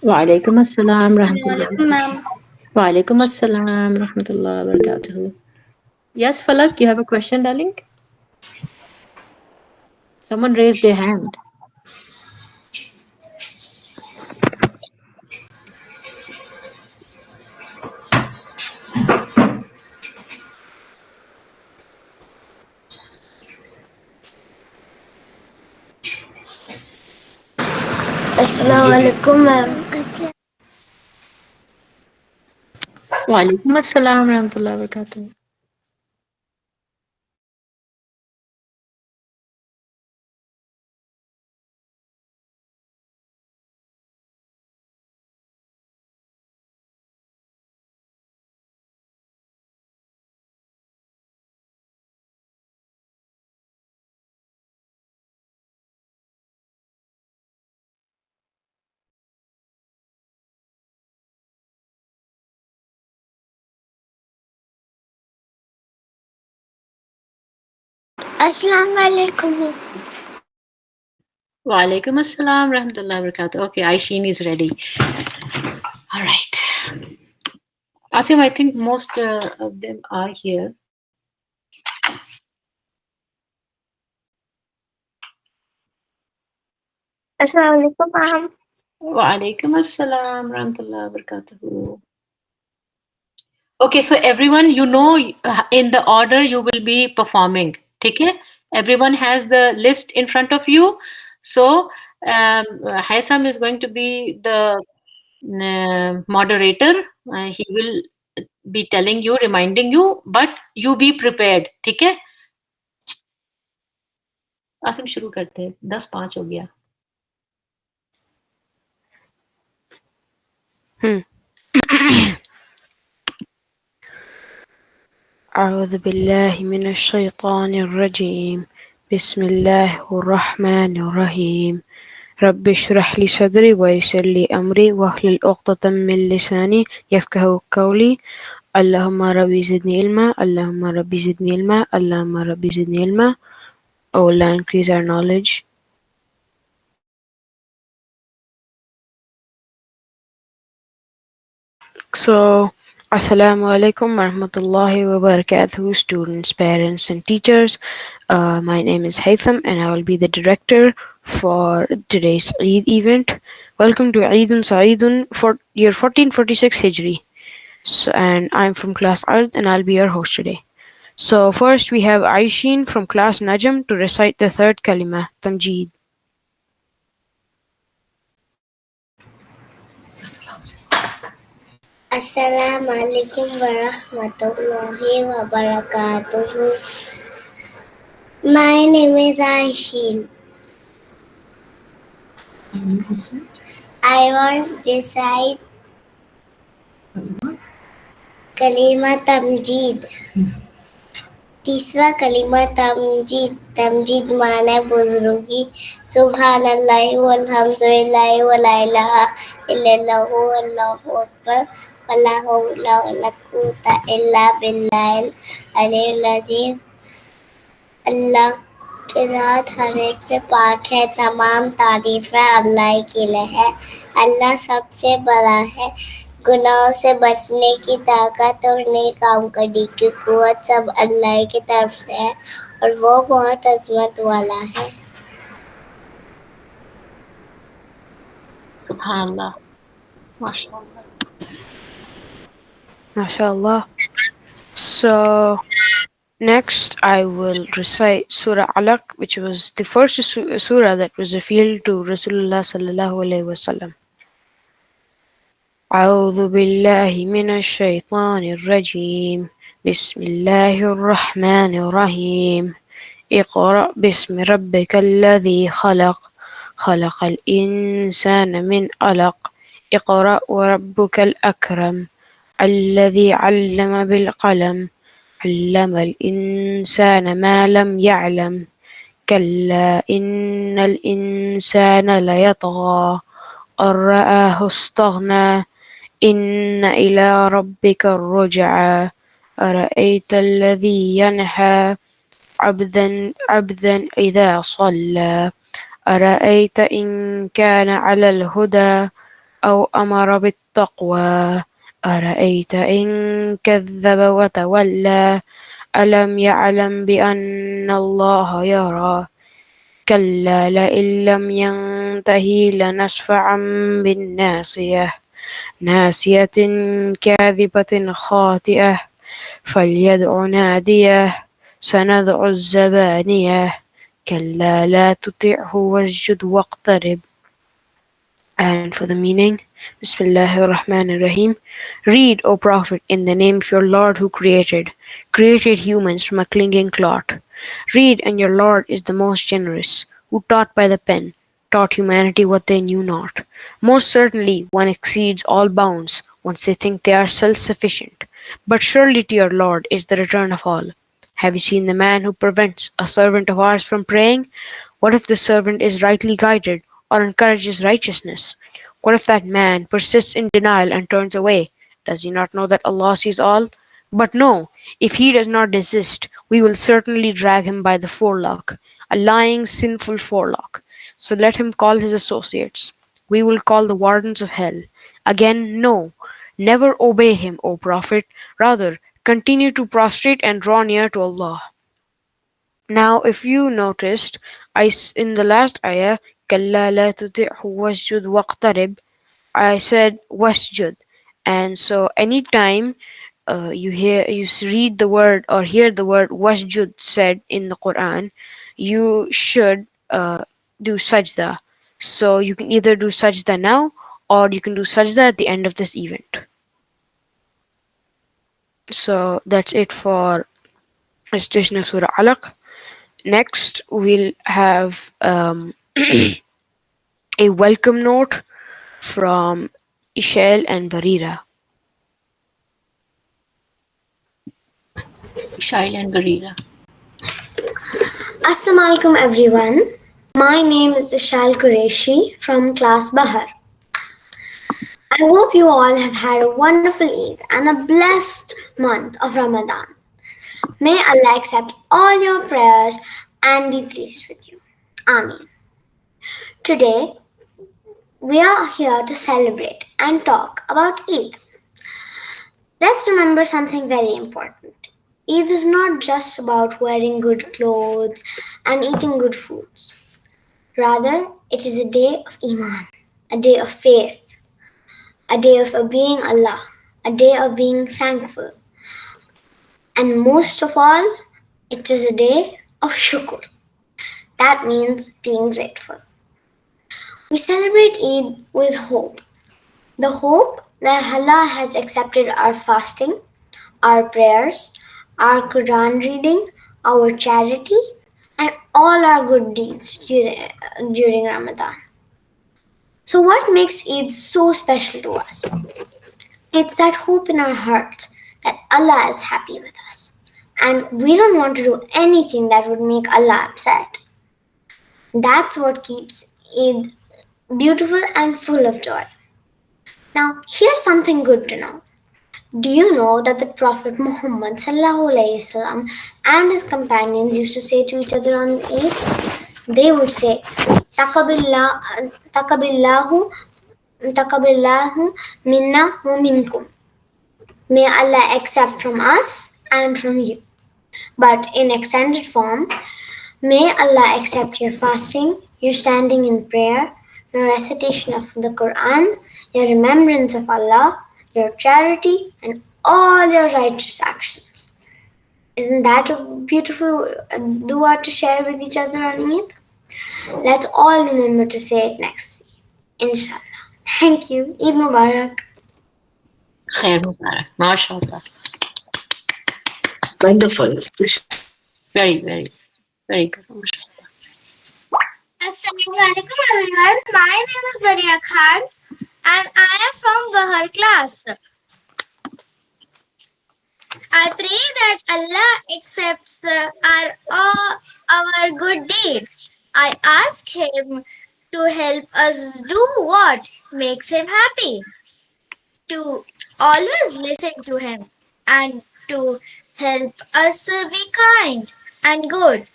وعلیکم السلام رحمۃ السلام اللہ. علیکم میم. وعلیکم السلام رحمۃ اللہ وبرکاتہ. Yes, Falak, you have a question, darling? Someone raised their hand. السلام علیکم میم. وعلیکم السلام رحمۃ اللہ وبرکاتہ. السلام علیکم. وعلیکم السلام رحمۃ اللہ وبرکاتہ. Okay, Aishin is ready. All right. Asim, I think most of them are here. السلام علیکم میم. وعلیکم السلام رحمۃ اللہ وبرکاتہ. Okay, so everyone, in the order you will be performing. Okay? Everyone has the list in front of you. So, Haitham is going to be the moderator. He will be telling you, reminding you, but you be prepared. Okay? آسم شروع کرتے ہیں. 10:05 ہو گیا. أعوذ بالله من الشيطان الرجيم. بسم الله الرحمن الرحيم. رب اشرح لي صدري ويسر لي أمري واحلل عقدة من لساني يفقهوا قولي. اللهم ربي زدني علما. اللهم ربي زدني علما. اللهم ربي زدني علما. Oh Allah, increase our knowledge. So, Assalamu alaikum warahmatullahi wabarakatuh, students, parents, and teachers. My name is Haytham, and I will be the director for today's Eid event. Welcome to Eidun Sa'idun for year 1446 Hijri. So, and I'm from class Ard, and I'll be your host today. So, first we have Aishin from class Najm to recite the third kalima, Tamjeed. السلام علیکم ورحمۃ اللہ وبرکاتہ. My name is Aishin. I want to recite کلمہ تمجید. تیسرا کلمہ تمجید. تمجید معنی بزرگی. سبحان اللہ والحمد للہ ولا الہ الا اللہ واللہ اکبر ولا حول ولا قوت الا باللہ العلی العظیم. اللہ کی ذات ہر ایک سے پاک ہے. تمام تعریفیں اللہ کے لیے ہے. اللہ سب سے بڑا ہے. گناہوں سے بچنے کی طاقت اور نیک کام کرنے کی قوت سب اللہ کی طرف سے ہے اور وہ بہت عظمت والا ہے. سبحان اللہ. ماشاء اللہ. MashaAllah. So, next I will recite Surah Alaq, which was the first surah that was revealed to Rasulullah sallallahu alaihi wasallam. أعوذ بالله من الشيطان الرجيم. بسم الله الرحمن الرحيم. اقرأ باسم ربك الذي خلق. خلق الإنسان من علق. اقرأ وربك الأكرم. الذي علم بالقلم. علم الإنسان ما لم يعلم. كلا إن الإنسان ليطغى أن رآه استغنى. إن إلى ربك الرجعى. أرأيت الذي ينهى عبدا إذا صلى. أرأيت إن كان على الهدى. أو أمر بالتقوى أرأيت إن كذب وتولى ألم يعلم بأن الله يرى كلا لئن لم ينته لنسفعا بالناصية ناسية كاذبة خاطئة فليدع ناديه سندع الزبانية كلا لا تطعه واسجد واقترب. And for the meaning, Bismillahir Rahmanir Rahim. Read, O Prophet, in the name of your Lord who created humans from a clinging clot. Read, and your Lord is the most generous, who taught by the pen, taught humanity what they knew not. Most certainly, one exceeds all bounds once they think they are self-sufficient. But surely to your Lord is the return of all. Have you seen the man who prevents a servant of ours from praying? What if the servant is rightly guided or encourages righteousness? What if that man persists in denial and turns away? Does he not know that Allah sees all? But no, if he does not desist, we will certainly drag him by the forelock, a lying, sinful forelock. So let him call his associates. We will call the wardens of hell. Again, no, never obey him, O Prophet. Rather, continue to prostrate and draw near to Allah. Now, if you noticed, in the last ayah, كَلَّا لَا تُطِعْهُ وَاسْجُدْ وَاقْتَرِبْ, I said wasjud. And so anytime read the word or hear the word wasjud said in the Quran, you should do sajda. So you can either do sajda now or you can do sajda at the end of this event. So that's it for recitation of Surah Alaq. Next, we'll have a welcome note from Ishel and Barira. Shail and Barira. Assalamu alaikum everyone. My name is Ishal Qureshi from class Bahar. I hope you all have had a wonderful Eid and a blessed month of Ramadan. May Allah accept all your prayers and be pleased with you. Ameen. Today, we are here to celebrate and talk about Eid. Let's remember something very important. Eid is not just about wearing good clothes and eating good foods. Rather, it is a day of Iman, a day of faith, a day of obeying Allah, a day of being thankful. And most of all, it is a day of shukr. That means being grateful. We celebrate Eid with hope. The hope that Allah has accepted our fasting, our prayers, our Quran reading, our charity, and all our good deeds during Ramadan. So what makes Eid so special to us? It's that hope in our hearts that Allah is happy with us. And we don't want to do anything that would make Allah upset. That's what keeps Eid beautiful and full of joy. Now, here's something good to know. Do you know that the Prophet Muhammad ﷺ and his companions used to say to each other on Eid? They would say, Taqabbillahu minna wa minkum. May Allah accept from us and from you. But in extended form, may Allah accept your fasting, your standing in prayer, your recitation of the Quran, your remembrance of Allah, your charity, and all your righteous actions. Isn't that a beautiful dua to share with each other on Eid? Let's all remember to say it next Eid, inshallah. Thank you. Eid Mubarak. Khair Mubarak. MashaAllah. Wonderful. Very, very, very good. Assalamu alaikum everyone. My name is Baria Khan and I am from Bahar class. I pray that Allah accepts our good deeds. I ask Him to help us do what makes Him happy, to always listen to Him, and to help us be kind and good.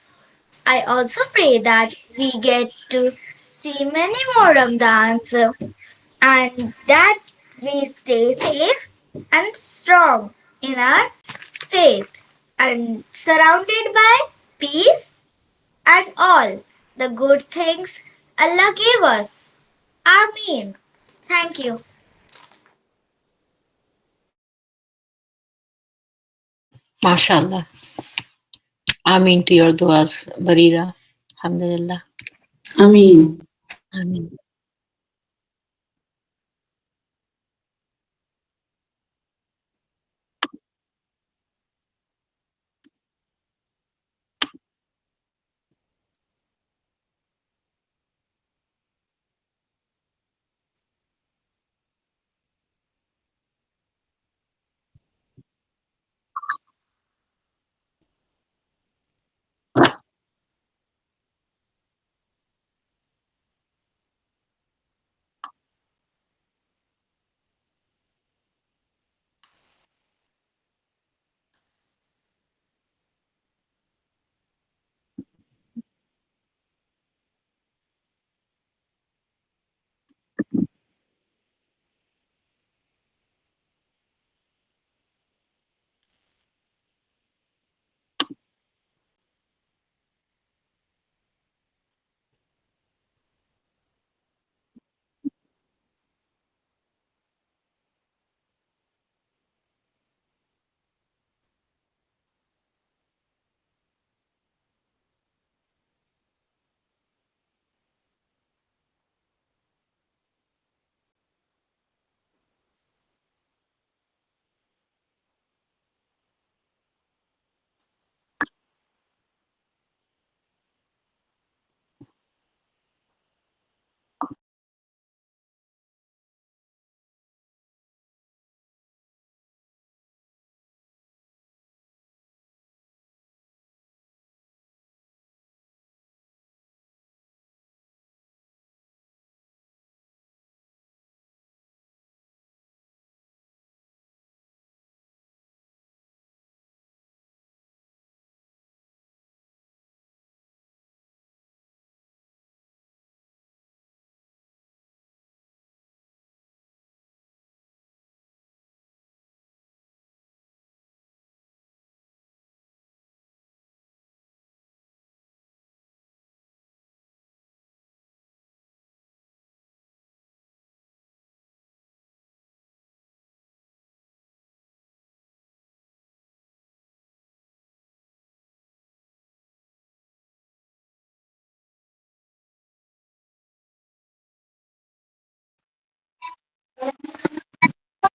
I also pray that we get to see many more Ramadans and that we stay safe and strong in our faith and surrounded by peace and all the good things Allah gave us. Ameen. Thank you. MashaAllah. Ameen to your duas, Barira. Alhamdulillah. Ameen. Ameen.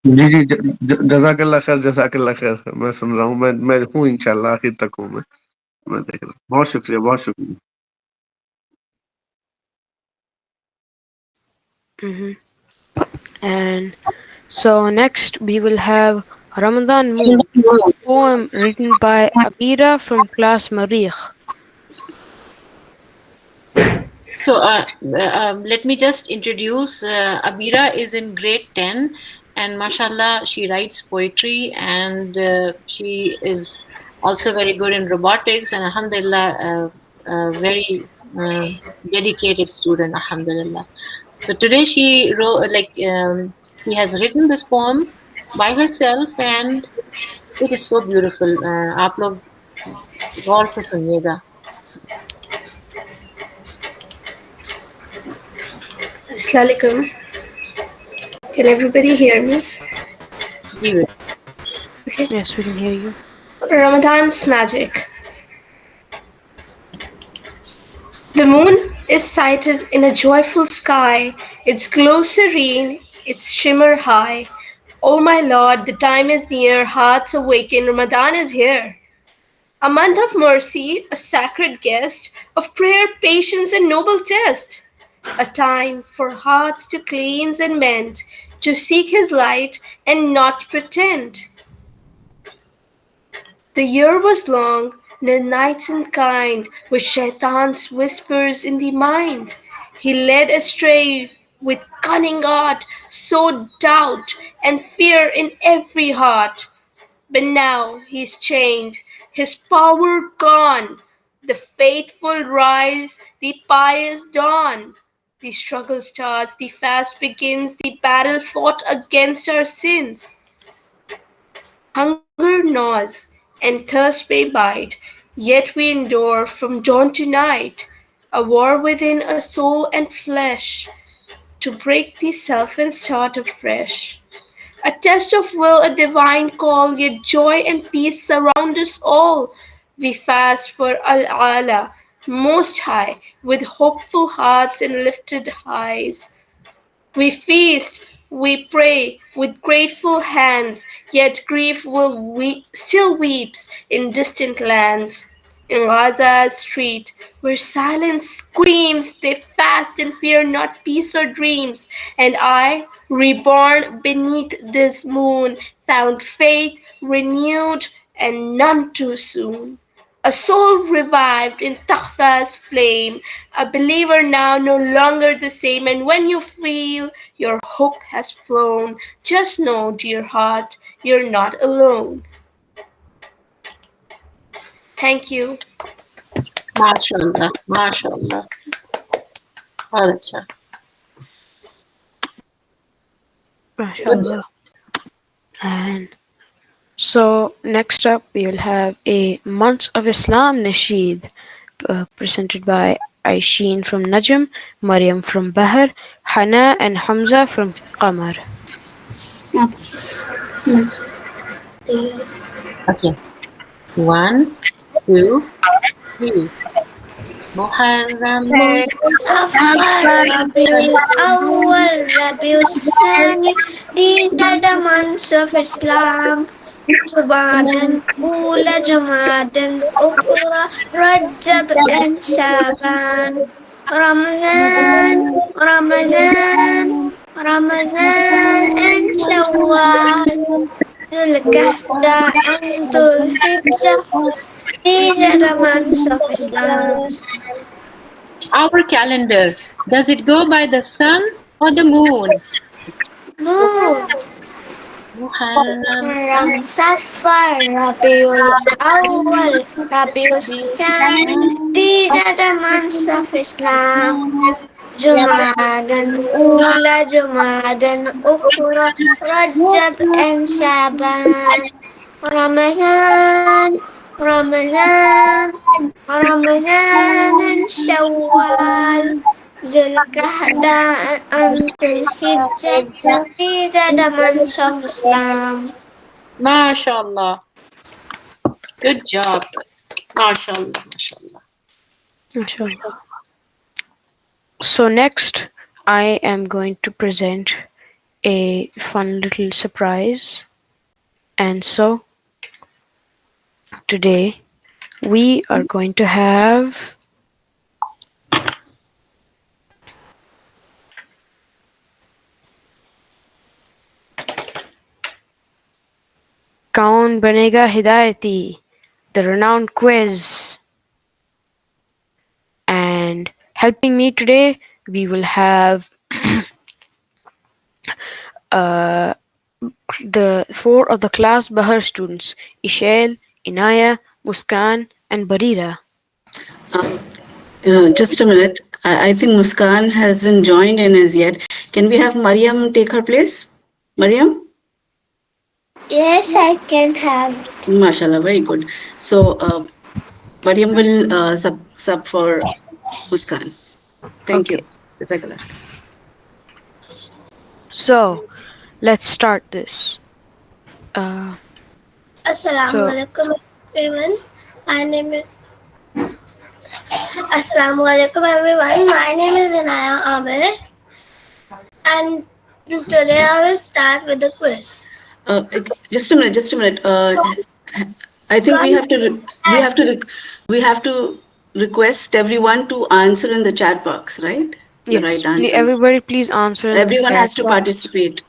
جی جی جزاک اللہ خیر، جزاک اللہ خیر. میں سن رہا ہوں، میں ہوں انشاءاللہ، آخر تک ہوں میں دیکھ رہا ہوں. بہت شکریہ، بہت شکریہ. And so next we will have Ramadan Moon, poem written by Abira from class Marikh. So let me just introduce Abira is in grade 10, and mashallah she writes poetry, and she is also very good in robotics, and alhamdulillah very dedicated student, alhamdulillah. So today she wrote, she has written this poem by herself, and it is so beautiful. आप लोग गौर से सुनिएगा. Assalamualaikum. Can everybody hear me? जी बेटा. Okay. Yes, we can hear you. Ramadan's magic. The moon is sighted in a joyful sky, its glow serene, its shimmer high. Oh my Lord, the time is near, hearts awaken, Ramadan is here. A month of mercy, a sacred guest, of prayer, patience, and noble test. A time for hearts to cleanse and mend, to seek his light and not pretend. The year was long, the nights unkind, with Shaitan's whispers in the mind. He led astray with cunning art, sowed doubt and fear in every heart. But now he's chained, his power gone. The faithful rise, the pious dawn. The struggle starts, the fast begins, the battle fought against our sins. Hunger gnaws and thirst may bite, yet we endure from dawn to night, a war within a soul and flesh, to break the self and start afresh. A test of will, a divine call, yet joy and peace surround us all. We fast for Al-Ala, Most High, with hopeful hearts and lifted eyes. We feast, we pray with grateful hands, yet grief still weeps in distant lands. In Gaza's street, where silence screams, they fast and fear not peace or dreams. And I, reborn beneath this moon, found faith renewed and none too soon. A soul revived in Taqwa's flame, a believer now no longer the same. And when you feel your hope has flown, just know, dear heart, you're not alone. Thank you. MashaAllah, MashaAllah. बहुत अच्छा. MashaAllah. And so next up we'll have a Months of Islam Nasheed presented by Aishin from Najm, Maryam from Bahar, Hana and Hamza from Qamar. Okay. 1, 2, 3. Muharram Safar, Rabiul Awwal, Rabiul Thani, these are the months of Islam. Jumadan Ula, Jumadan Ukhra, Rajab and Shaban. Ramadan and Shawwal. Zulqa'dah and Dhul-Hijjah, these are the months of Islam. Our calendar, does it go by the sun or the moon? Moon. Muharram, Safar, Rabiul Awwal, Rabiul Thani, these are the months of Islam. Jumadan Ula, Jumadan Ukhra, Rajab and Shaban. Ramadan and Shawwal. Zulqa'dah and Dhul-Hijjah, these are the months of Islam. MashaAllah. Good job. MashaAllah, MashaAllah. MashaAllah. So next I am going to present a fun little surprise. And so today we are going to have Kaun Banega Hidayati, the renowned quiz. And helping me today, we will have the 4 of the class Bahar students, Ishail, Inaya, Muskan, and Barira. Just a minute. I think Muskan hasn't joined in as yet. Can we have Mariam take her place? Mariam? Yes, I can have it. MashaAllah, very good. So, Mariam will sub for Muskan. Thank you. Jazakallah. So, let's start this. Assalamu alaikum everyone. My name is Inaya Amir, and today I will start with the quiz. Just a minute. I think we have to request everyone to answer in the chat box, right? The right answers. Everybody please answer. Everyone has to participate.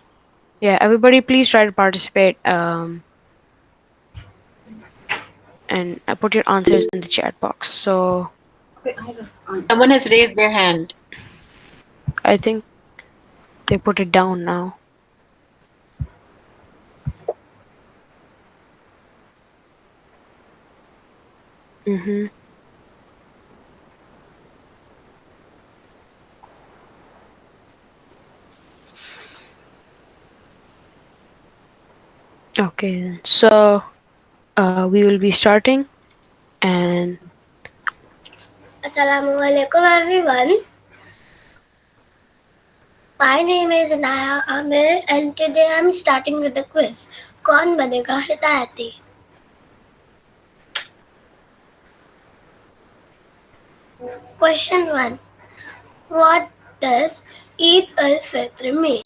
Yeah, everybody please try to participate. And put your answers in the chat box. So Someone has raised their hand. I think they put it down now. Okay, then. So we will be starting, and Assalamualaikum everyone. My name is Naya Amir and today I'm starting with the quiz. कौन बनेगा हिदायती? Question 1. What does Eid al-Fitr mean?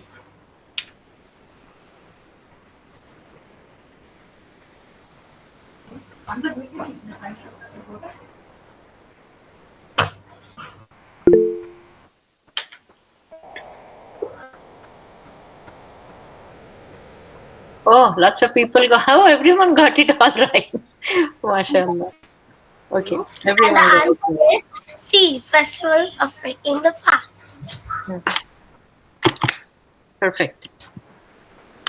Oh, lots of people got. Oh, everyone got it all right. MashaAllah. Okay, And everyone the got it answer right. is C. Festival of breaking the fast. Perfect.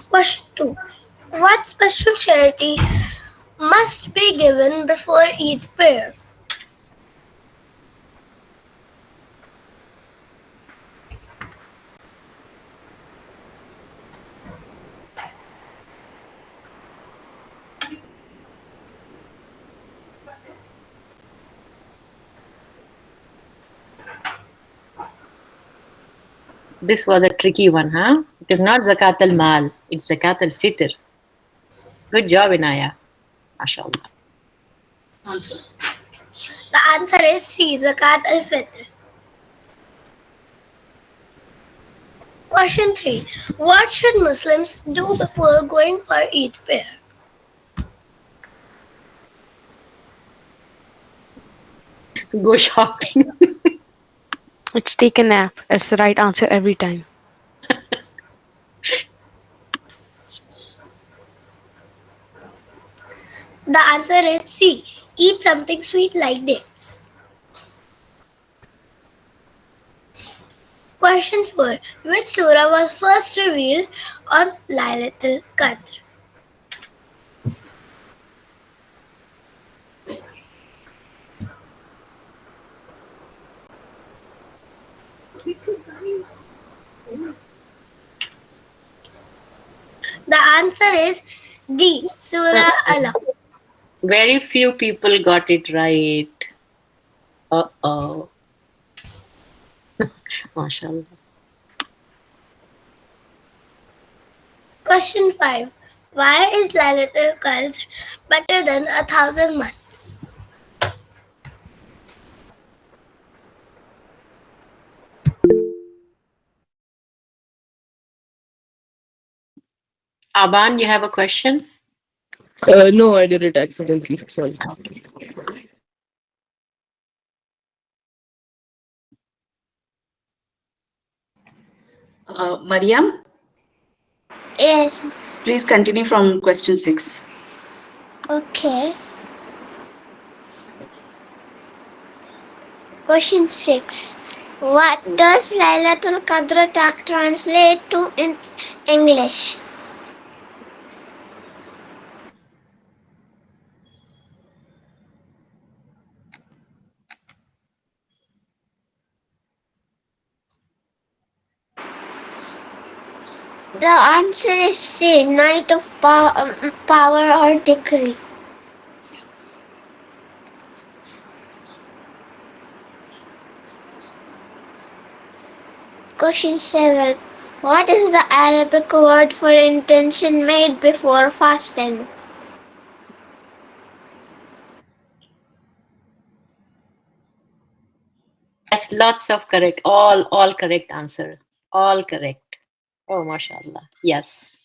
Question 2. What special charity must be given before Eid prayer? This was a tricky one, huh? It is not Zakat al Mal, it's Zakat al Fitr. Good job, Inaya. MashaAllah. The answer is C. Zakat al-Fitr. Question 3. What should Muslims do before going for Eid prayer? Go shopping. let's take a nap. That's the right answer every time. The answer is C. Eat something sweet like dates. Question 4. Which surah was first revealed on Laylatul Qadr? The answer is D. Surah Al-Alaq. Very few people got it right. Uh-oh. MashaAllah. Question 5. Why is Laylatul Qadr better than 1,000 months? Aban, you have a question? No, I did it accidentally. Sorry. Mariam, Yes. please continue from question 6. Okay. Question 6. What does Laylatul Qadr translate to in English? The answer is C. Night of power or decree. Question 7. What is the Arabic word for intention made before fasting? Yes, lots of correct. All correct answer. All correct. Oh, MashaAllah. Yes.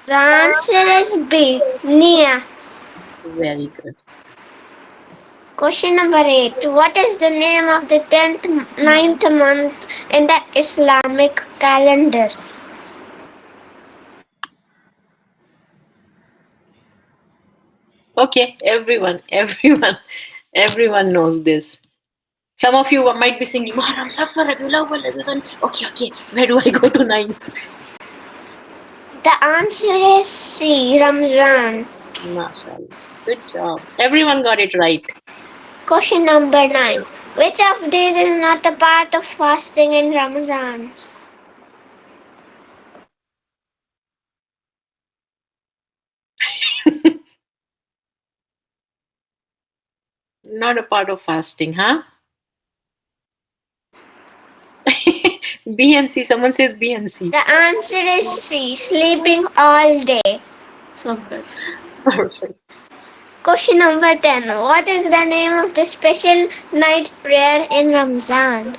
The answer is B. Nia. Very good. Question number 8. What is the name of the 9th month in the Islamic calendar? Okay, everyone knows this. Some of you might be singing, Muharram, Safar, Rabiul Awwal, Rabiul Thani. Okay. Where do I go to 9? The answer is C. Ramzan. MashaAllah. Good job. Everyone got it right. Question number 9. Which of these is not a part of fasting in Ramzan? Not a part of fasting, huh? B and C. Someone says B and C. The answer is C, sleeping all day. Perfect. Question number 10. What is the name of the special night prayer in Ramzan?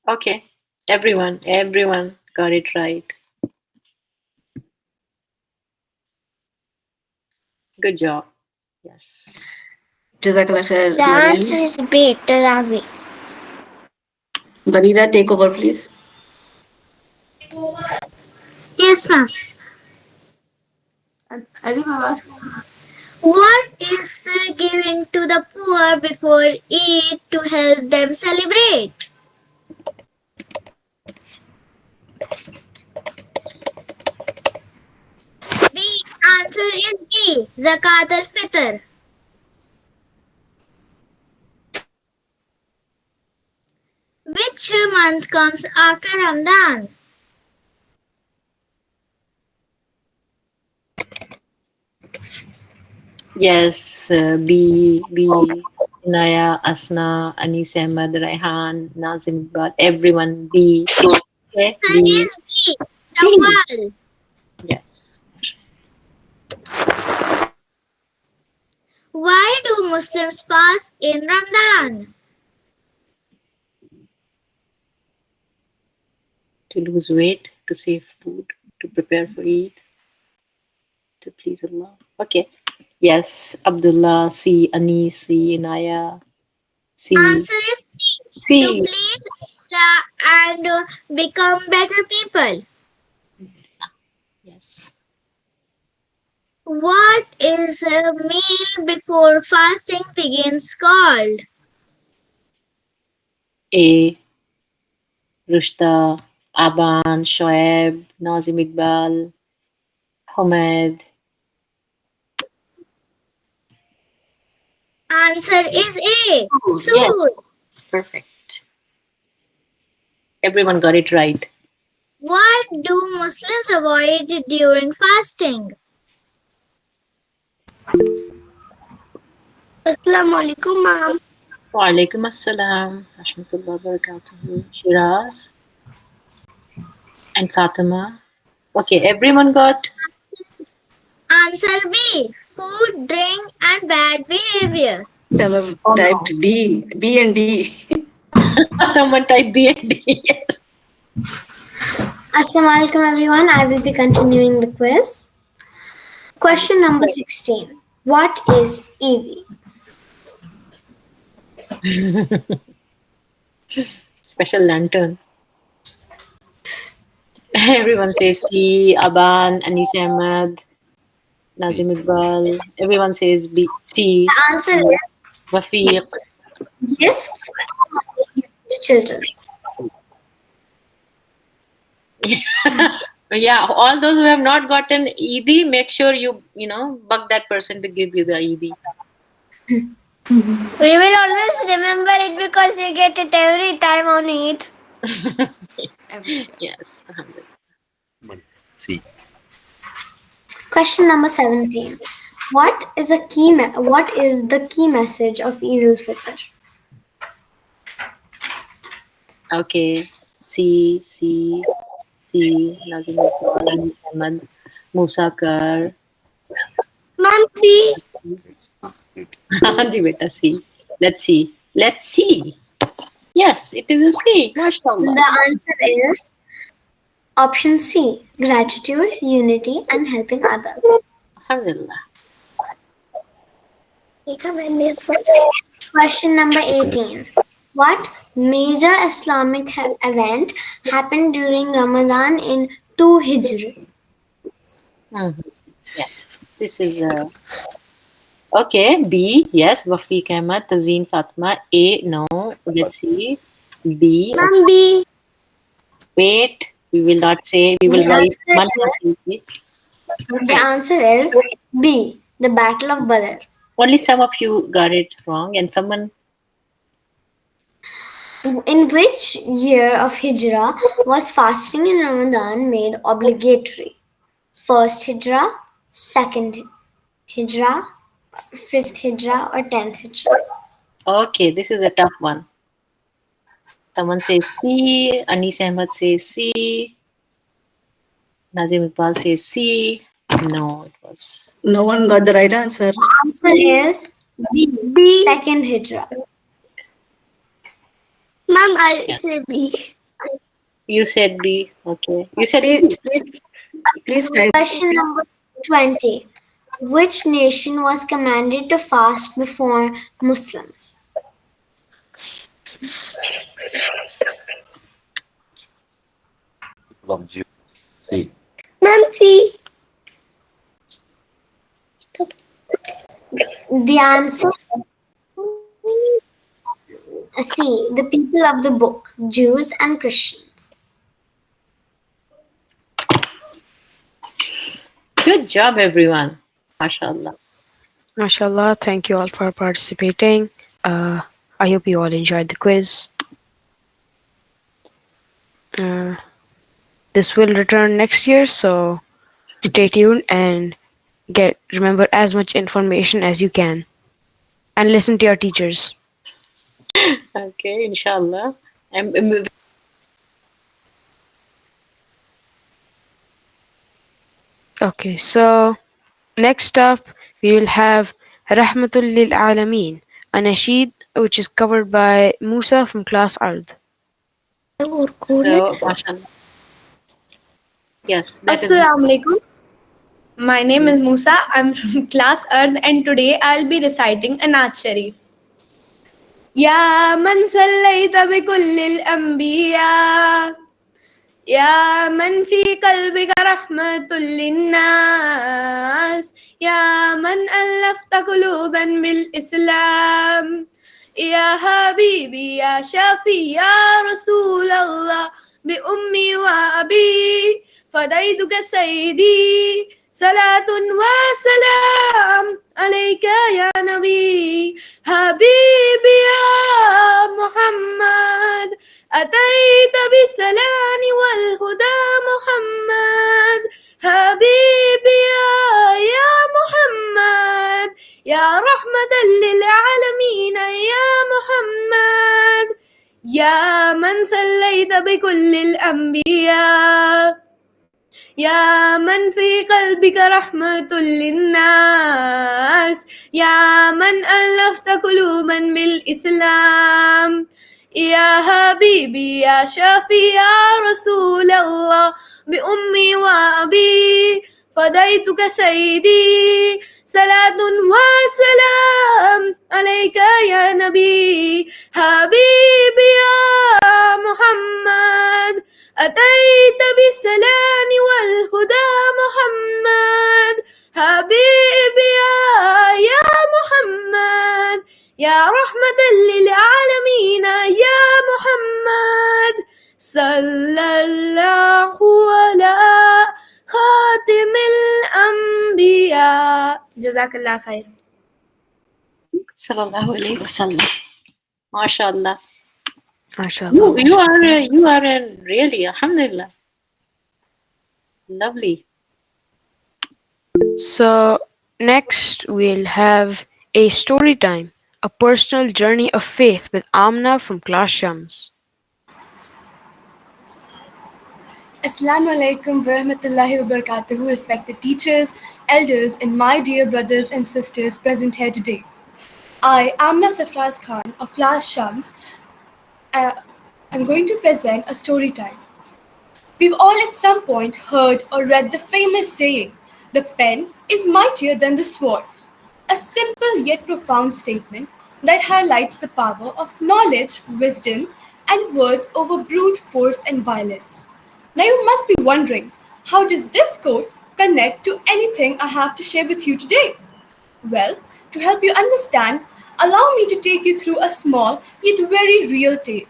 Okay. Everyone got it right. Good job. Yes. Jazakallah khair, The Mariam. answer is B, Tarawih. Vanida, take over, please. Yes, ma'am. What is given to the poor before Eid to help them celebrate? B. Answer is B. Zakat al-Fitr. Which month comes after Ramadan? Yes. B. Inaya, Asna, Anis Ahmed, Raihan, Nazim Iqbal, everyone. B. Okay. Answer B. is B. Shawwal. Yes. Why do Muslims fast in Ramadan? To lose weight, to save food, to prepare for Eid, to please Allah. Okay. Yes. Abdullah, C. Anis, C. Inaya, C. Answer is C. To C. please Allah and become better people. Yes. What is a meal before fasting begins called? A. Rushta, Aban, Shoaib, Nazim Iqbal, Humaid. Answer is A. Yes. Sood. Perfect. Everyone got it right. What do Muslims avoid during fasting? Assalamu alaikum, ma'am. Wa alaikum assalam. Rahmatullah barakatuhu. Shiraz and Fatima. Okay, everyone got. Answer B. Food, drink, and bad behavior. Someone typed D, B and D. Someone type B and D. Yes. Assalamu alaikum everyone. I will be continuing the quiz. Question number 16. What is Eid? Special lantern. Everyone says C. Aban, Anis Ahmed, Nazim Iqbal. Everyone says B. C. The answer is Rafiq. gifts to children. Yeah, all those who have not gotten Eid, make sure you bug that person to give you the Eid. We will always remember it because we get it every time on Eid. Yes. Alhamdulillah. C. Question number 17. What is the key message of Eid al-Fitr? Okay. C. Nazim Iqbal, Anis Ahmed, Musa Kar. Ma'am, C. Ji beta, C. Let's see. Yes, it is a C. MashaAllah. The answer is option C. Gratitude, unity, and helping others. Alhamdulillah. Question number 18. What major Islamic event happened during Ramadan in 2 Hijri? Yes. This is okay. B. Yes. Wafiq Ahmad, Tazeen Fatma. A. No. Let's see. B. Ma'am, B. Wait. We will not say. We will write one more. The answer is B. The Battle of Badr. Only some of you got it wrong, and someone. In which year of Hijrah was fasting in Ramadan made obligatory? First Hijrah, second Hijra, 5th Hijra, or 10th Hijra? Okay, this is a tough one. Someone says C. Anis Ahmed says C. Nazim Iqbal says C. No, it was. No one got the right answer. Answer is B. 2nd Hijra. Ma'am, I Yeah. say B. You said B. Okay. You said Please type. Question number 20. Which nation was commanded to fast before Muslims? Ma'am, C. The answer C. The people of the book, Jews and Christians. good job, everyone. MashaAllah. MashaAllah, thank you all for participating. I hope you all enjoyed the quiz. This will return next year, so stay tuned and remember as much information as you can. And listen to your teachers. Okay, inshallah. Okay, so next up we will have Rahmatul Lil Alameen, a nasheed which is covered by Musa from class Ard. So, mashallah. Yes, that is. Assalamu alaikum. My name is Musa. I'm from class Earth and today I'll be reciting a Naat Sharif. Ya man sallayta bi kullil anbiya Ya man fi qalbika rahmatul linnas Ya man allafta quluban bil Islam Ya habibi ya shafi ya Rasulallah bi ummi wa abi فديتك سيدي صلاة وسلام عليك يا نبي حبيبي يا محمد أتيت بالسلام والهدى محمد حبيبي يا محمد يا رحمة للعالمين يا محمد يا من صليت بكل الأنبياء يا من في قلبك رحمة للناس يا من ألفت قلوبا بالإسلام يا حبيبي يا شافي يا رسول الله بأمي وأبي فديتك سيدي صلاة وسلام عليك يا نبي حبيبي يا محمد أتيت بالسلام والهدى محمد حبيبي يا محمد يا رحمة للعالمين يا محمد صلى الله على خاتم الأنبياء جزاك الله خير. Sallallahu alayhi wasallam. MashaAllah. MashaAllah. You are really, alhamdulillah. Lovely. So next we'll have a story time, a personal journey of faith with Amna from class Shams. Assalamu alaikum wa rahmatullahi wa barakatuhu, respected teachers, elders, and my dear brothers and sisters present here today. I, Amna Safraz Khan of class Shams, I'm going to present a story time. We've all at some point heard or read the famous saying, "The pen is mightier than the sword," a simple yet profound statement that highlights the power of knowledge, wisdom, and words over brute force and violence. Now you must be wondering, how does this quote connect to anything I have to share with you today? Well, to help you understand, allow me to take you through a small yet very real tale.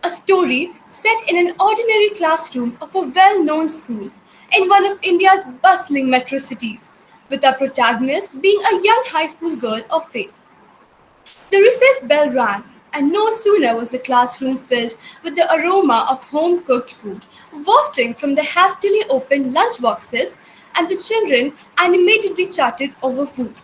A story set in an ordinary classroom of a well-known school in one of India's bustling metro cities, with our protagonist being a young high school girl of faith. The recess bell rang, And no sooner was the classroom filled with the aroma of home-cooked food wafting from the hastily opened lunch boxes, and the children animatedly chatted over food.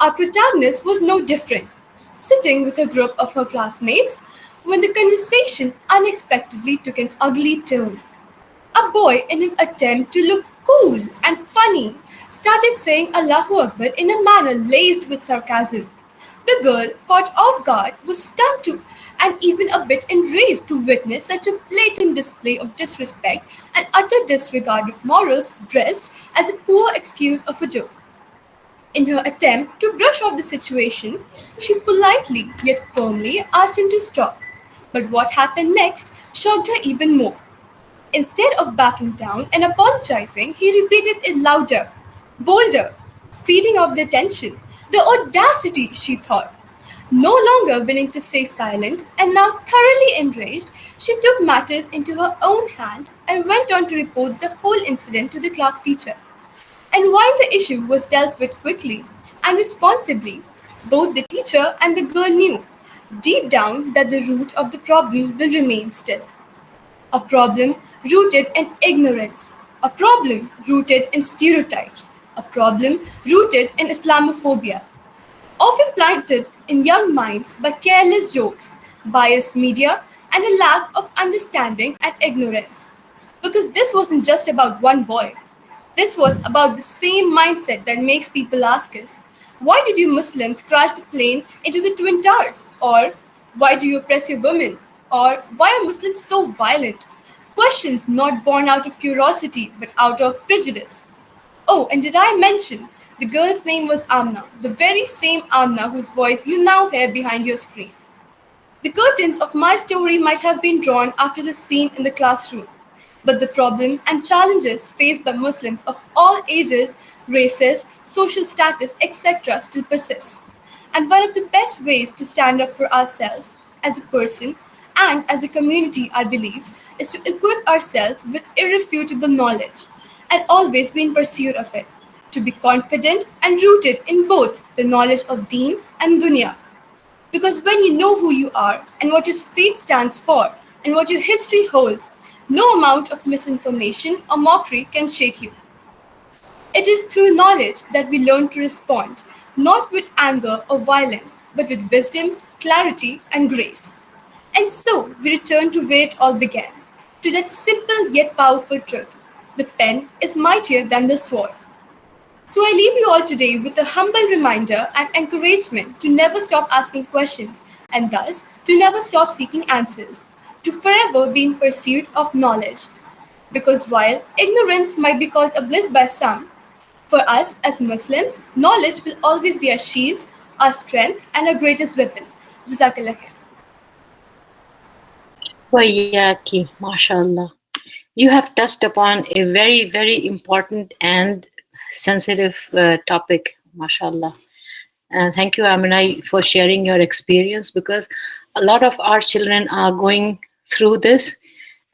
Our protagonist was no different, sitting with a group of her classmates when the conversation unexpectedly took an ugly turn. A boy, in his attempt to look cool and funny, started saying Allahu Akbar in a manner laced with sarcasm. The girl, caught off guard, was stunned too, and even a bit enraged to witness such a blatant display of disrespect and utter disregard of morals dressed as a poor excuse of a joke. In her attempt to brush off the situation, she politely yet firmly asked him to stop. But what happened next shocked her even more. Instead of backing down and apologizing, he repeated it louder, bolder, feeding off the tension. The audacity, she thought. No longer willing to stay silent and now thoroughly enraged, she took matters into her own hands and went on to report the whole incident to the class teacher. And while the issue was dealt with quickly and responsibly, both the teacher and the girl knew deep down that the root of the problem will remain still. A problem rooted in ignorance, a problem rooted in stereotypes, a problem rooted in Islamophobia, often planted in young minds by careless jokes, biased media, and a lack of understanding and ignorance. Because this wasn't just about one boy. This was about the same mindset that makes people ask us, why did you Muslims crash the plane into the Twin Towers? Or why do you oppress your women? Or why are Muslims so violent? Questions not born out of curiosity but out of prejudice. Oh, and did I mention the girl's name was Amna, the very same Amna whose voice you now hear behind your screen. The curtains of my story might have been drawn after the scene in the classroom, but the problem and challenges faced by Muslims of all ages, races, social status, etc. still persist. And one of the best ways to stand up for ourselves as a person and as a community, I believe, is to equip ourselves with irrefutable knowledge and always be in pursuit of it, to be confident and rooted in both the knowledge of Deen and Dunya. Because when you know who you are and what your faith stands for and what your history holds, no amount of misinformation or mockery can shake you. It is through knowledge that we learn to respond, not with anger or violence, but with wisdom, clarity, and grace. And so we return to where it all began, to that simple yet powerful truth. The pen is mightier than the sword. So I leave you all today with a humble reminder and encouragement to never stop asking questions and thus to never stop seeking answers, to forever be in pursuit of knowledge. Because while ignorance might be called a bliss by some, for us as Muslims, knowledge will always be our shield, our strength, and our greatest weapon. Jazakallah khair. Wayaki, mashallah. You have touched upon a very, very important and sensitive topic, mashallah. Thank you, Amina, for sharing your experience, because a lot of our children are going through this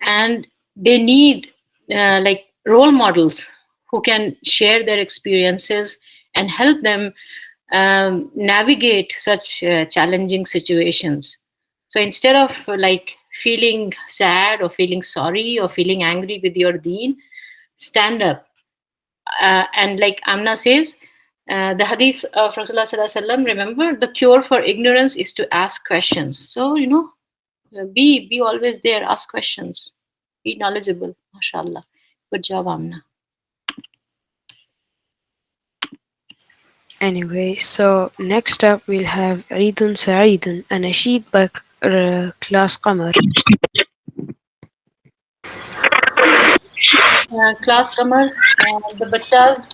and they need like role models who can share their experiences and help them navigate such challenging situations. So instead of like feeling sad or feeling sorry or feeling angry with your deen, stand up. And like Amna says, the hadith of Rasulullah Sallallahu Alaihi Wasallam, remember, the cure for ignorance is to ask questions. So, you know, be always there, ask questions, be knowledgeable, mashallah. Good job, Amna. Anyway, so next up we'll have Eidun Sa'idun, a nasheed by Class Qamar. Class Qamar, the bachas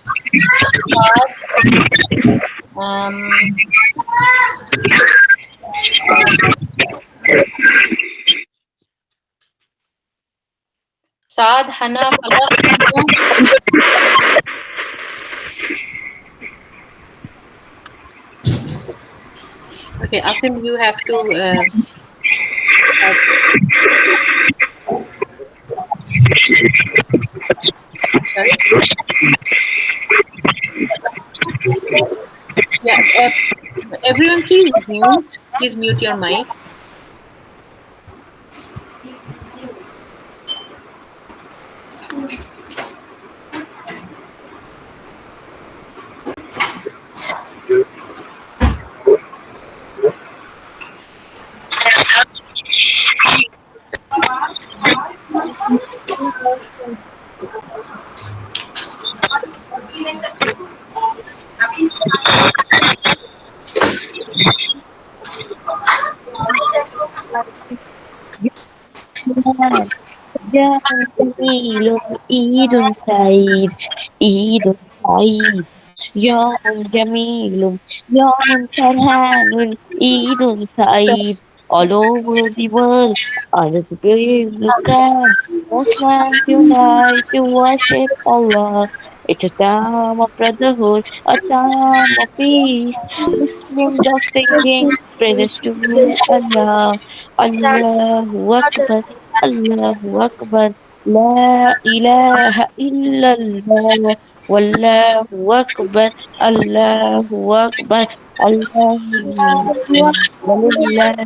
Saad, Hana, Falak. Okay, Asim, you have to. Sorry. Yeah, everyone please mute please mute your mic. يا جميل عيد سعيد عيد سعيد يوم جميل يوم فرحان عيد سعيد all over the world under the blue sky Muslims unite to worship Allah. It's a time of brotherhood, a time of peace. Muslims are singing praises to Allah. Allahu Akbar, Allahu Akbar. La ilaha illallah. Wallahu Akbar, Allahu Akbar. Allahu Akbar.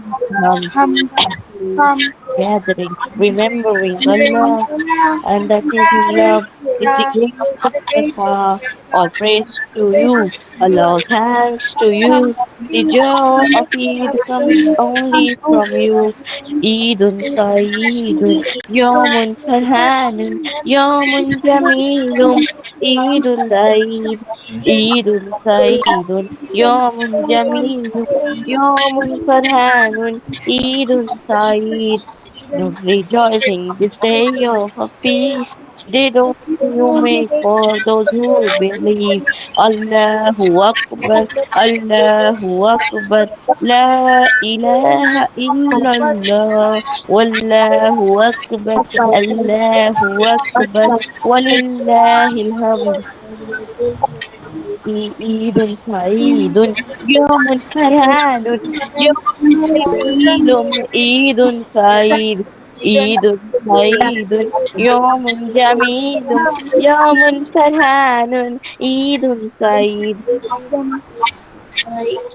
Gathering, remembering Allah and that is His love is the greatest of Safa. All praise to you, Allah, all thanks to you. The joy of Eid comes only from you. Eidun Saeedun, Yawmun Farhanun, Yawmun Jamilun, Eidun Eid, Eidun Saeedun, Yawmun Jamilun, Yawmun Farhanun, Eidun Saeed. Rejoicing this day of peace. They don't you make for those who believe. Allahu Akbar, Allahu Akbar. La ilaha illallah. Wallahu Akbar, Allahu Akbar. Walillahil hamd. عيد سعيد يوم فرحان يوم جميل عيد سعيد عيد سعيد يوم جميل يوم فرحان عيد سعيد عيد سعيد عيد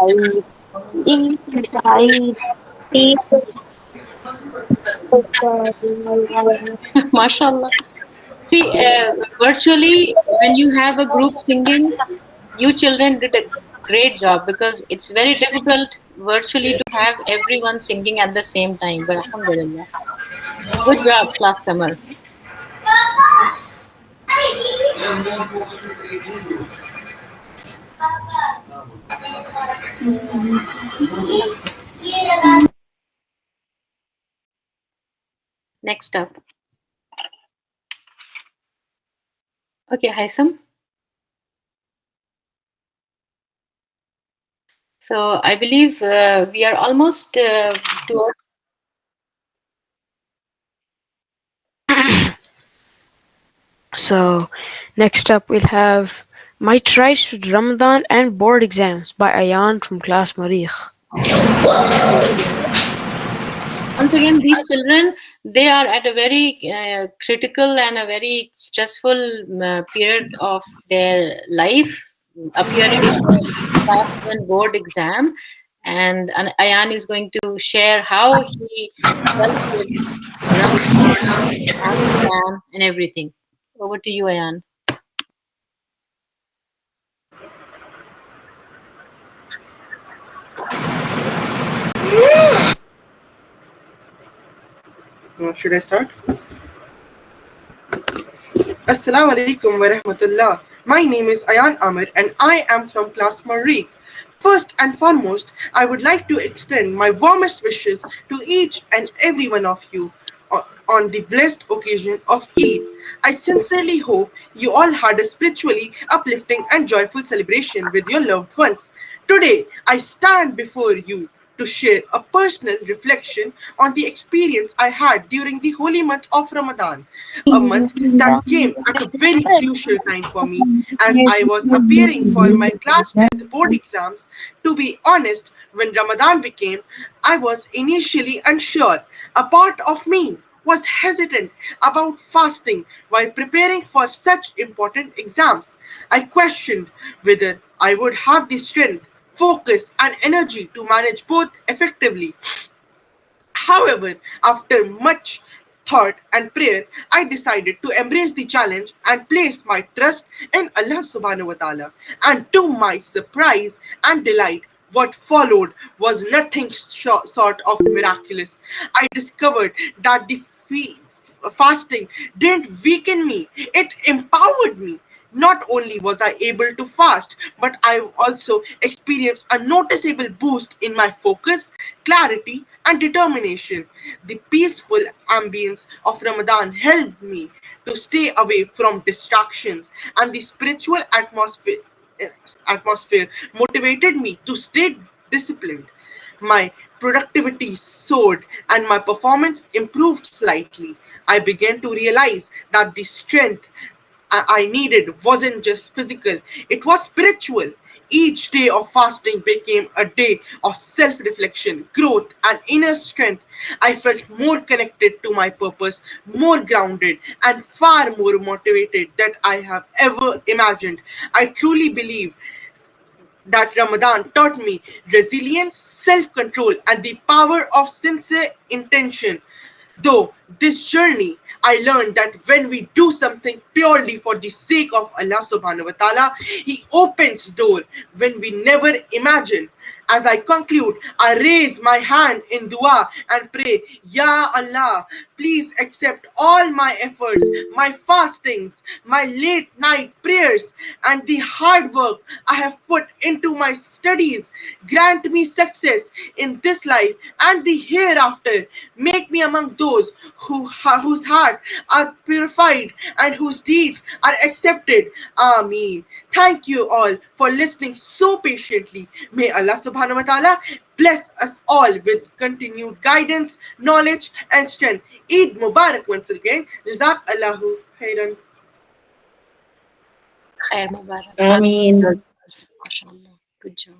سعيد عيد سعيد عيد MashaAllah. See, virtually, when you have a group singing, you children did a great job because it's very difficult virtually to have everyone singing at the same time. But Alhamdulillah. Good job, class Kamal. Next up. Okay, Haitham. So I believe we are almost towards. So, next up we'll have My Tries with Ramadan and Board Exams by Ayan from class Marikh. Once again, these children, they are at a very critical and a very stressful period of their life, appearing in the class 1 board exam. And Ayan is going to share how he dealt with Ramadan, exam, and everything. Over to you, Ayan. Should I start? Assalamu alaikum wa rahmatullah. My name is Ayan Amir and I am from class Marikh. First and foremost, I would like to extend my warmest wishes to each and every one of you on the blessed occasion of Eid. I sincerely hope you all had a spiritually uplifting and joyful celebration with your loved ones. Today, I stand before you to share a personal reflection on the experience I had during the holy month of Ramadan, a month that came at a very crucial time for me as I was appearing for my class 10th board exams. To be honest, when Ramadan became, I was initially unsure. A part of me was hesitant about fasting while preparing for such important exams. I questioned whether I would have the strength, focus, and energy to manage both effectively. However, after much thought and prayer, I decided to embrace the challenge and place my trust in Allah subhanahu wa ta'ala. And to my surprise and delight, what followed was nothing short of miraculous. I discovered that the fasting didn't weaken me, it empowered me. Not only was I able to fast, but I also experienced a noticeable boost in my focus, clarity, and determination. The peaceful ambience of Ramadan helped me to stay away from distractions, and the spiritual atmosphere motivated me to stay disciplined. My productivity soared and my performance improved slightly. I began to realize that the strength I needed wasn't just physical, it was spiritual. Each day of fasting became a day of self reflection, growth, and inner strength. I felt more connected to my purpose, more grounded, and far more motivated than I have ever imagined. I truly believe that Ramadan taught me resilience, self control, and the power of sincere intention. Though this journey, I learned that when we do something purely for the sake of Allah subhanahu wa ta'ala, He opens door when we never imagined. As I conclude, I raise my hand in dua and pray, Ya Allah, please accept all my efforts, my fastings, my late night prayers, and the hard work I have put into my studies. Grant me success in this life and the hereafter. Make me among those whose hearts are purified and whose deeds are accepted. Ameen. Thank you all for listening so patiently. May Allah subhanahu wa ta'ala bless us all with continued guidance, knowledge, and strength. Eid Mubarak once again. Jazak Allahu khairan. Khair Mubarak. Ameen. MashaAllah. Good job.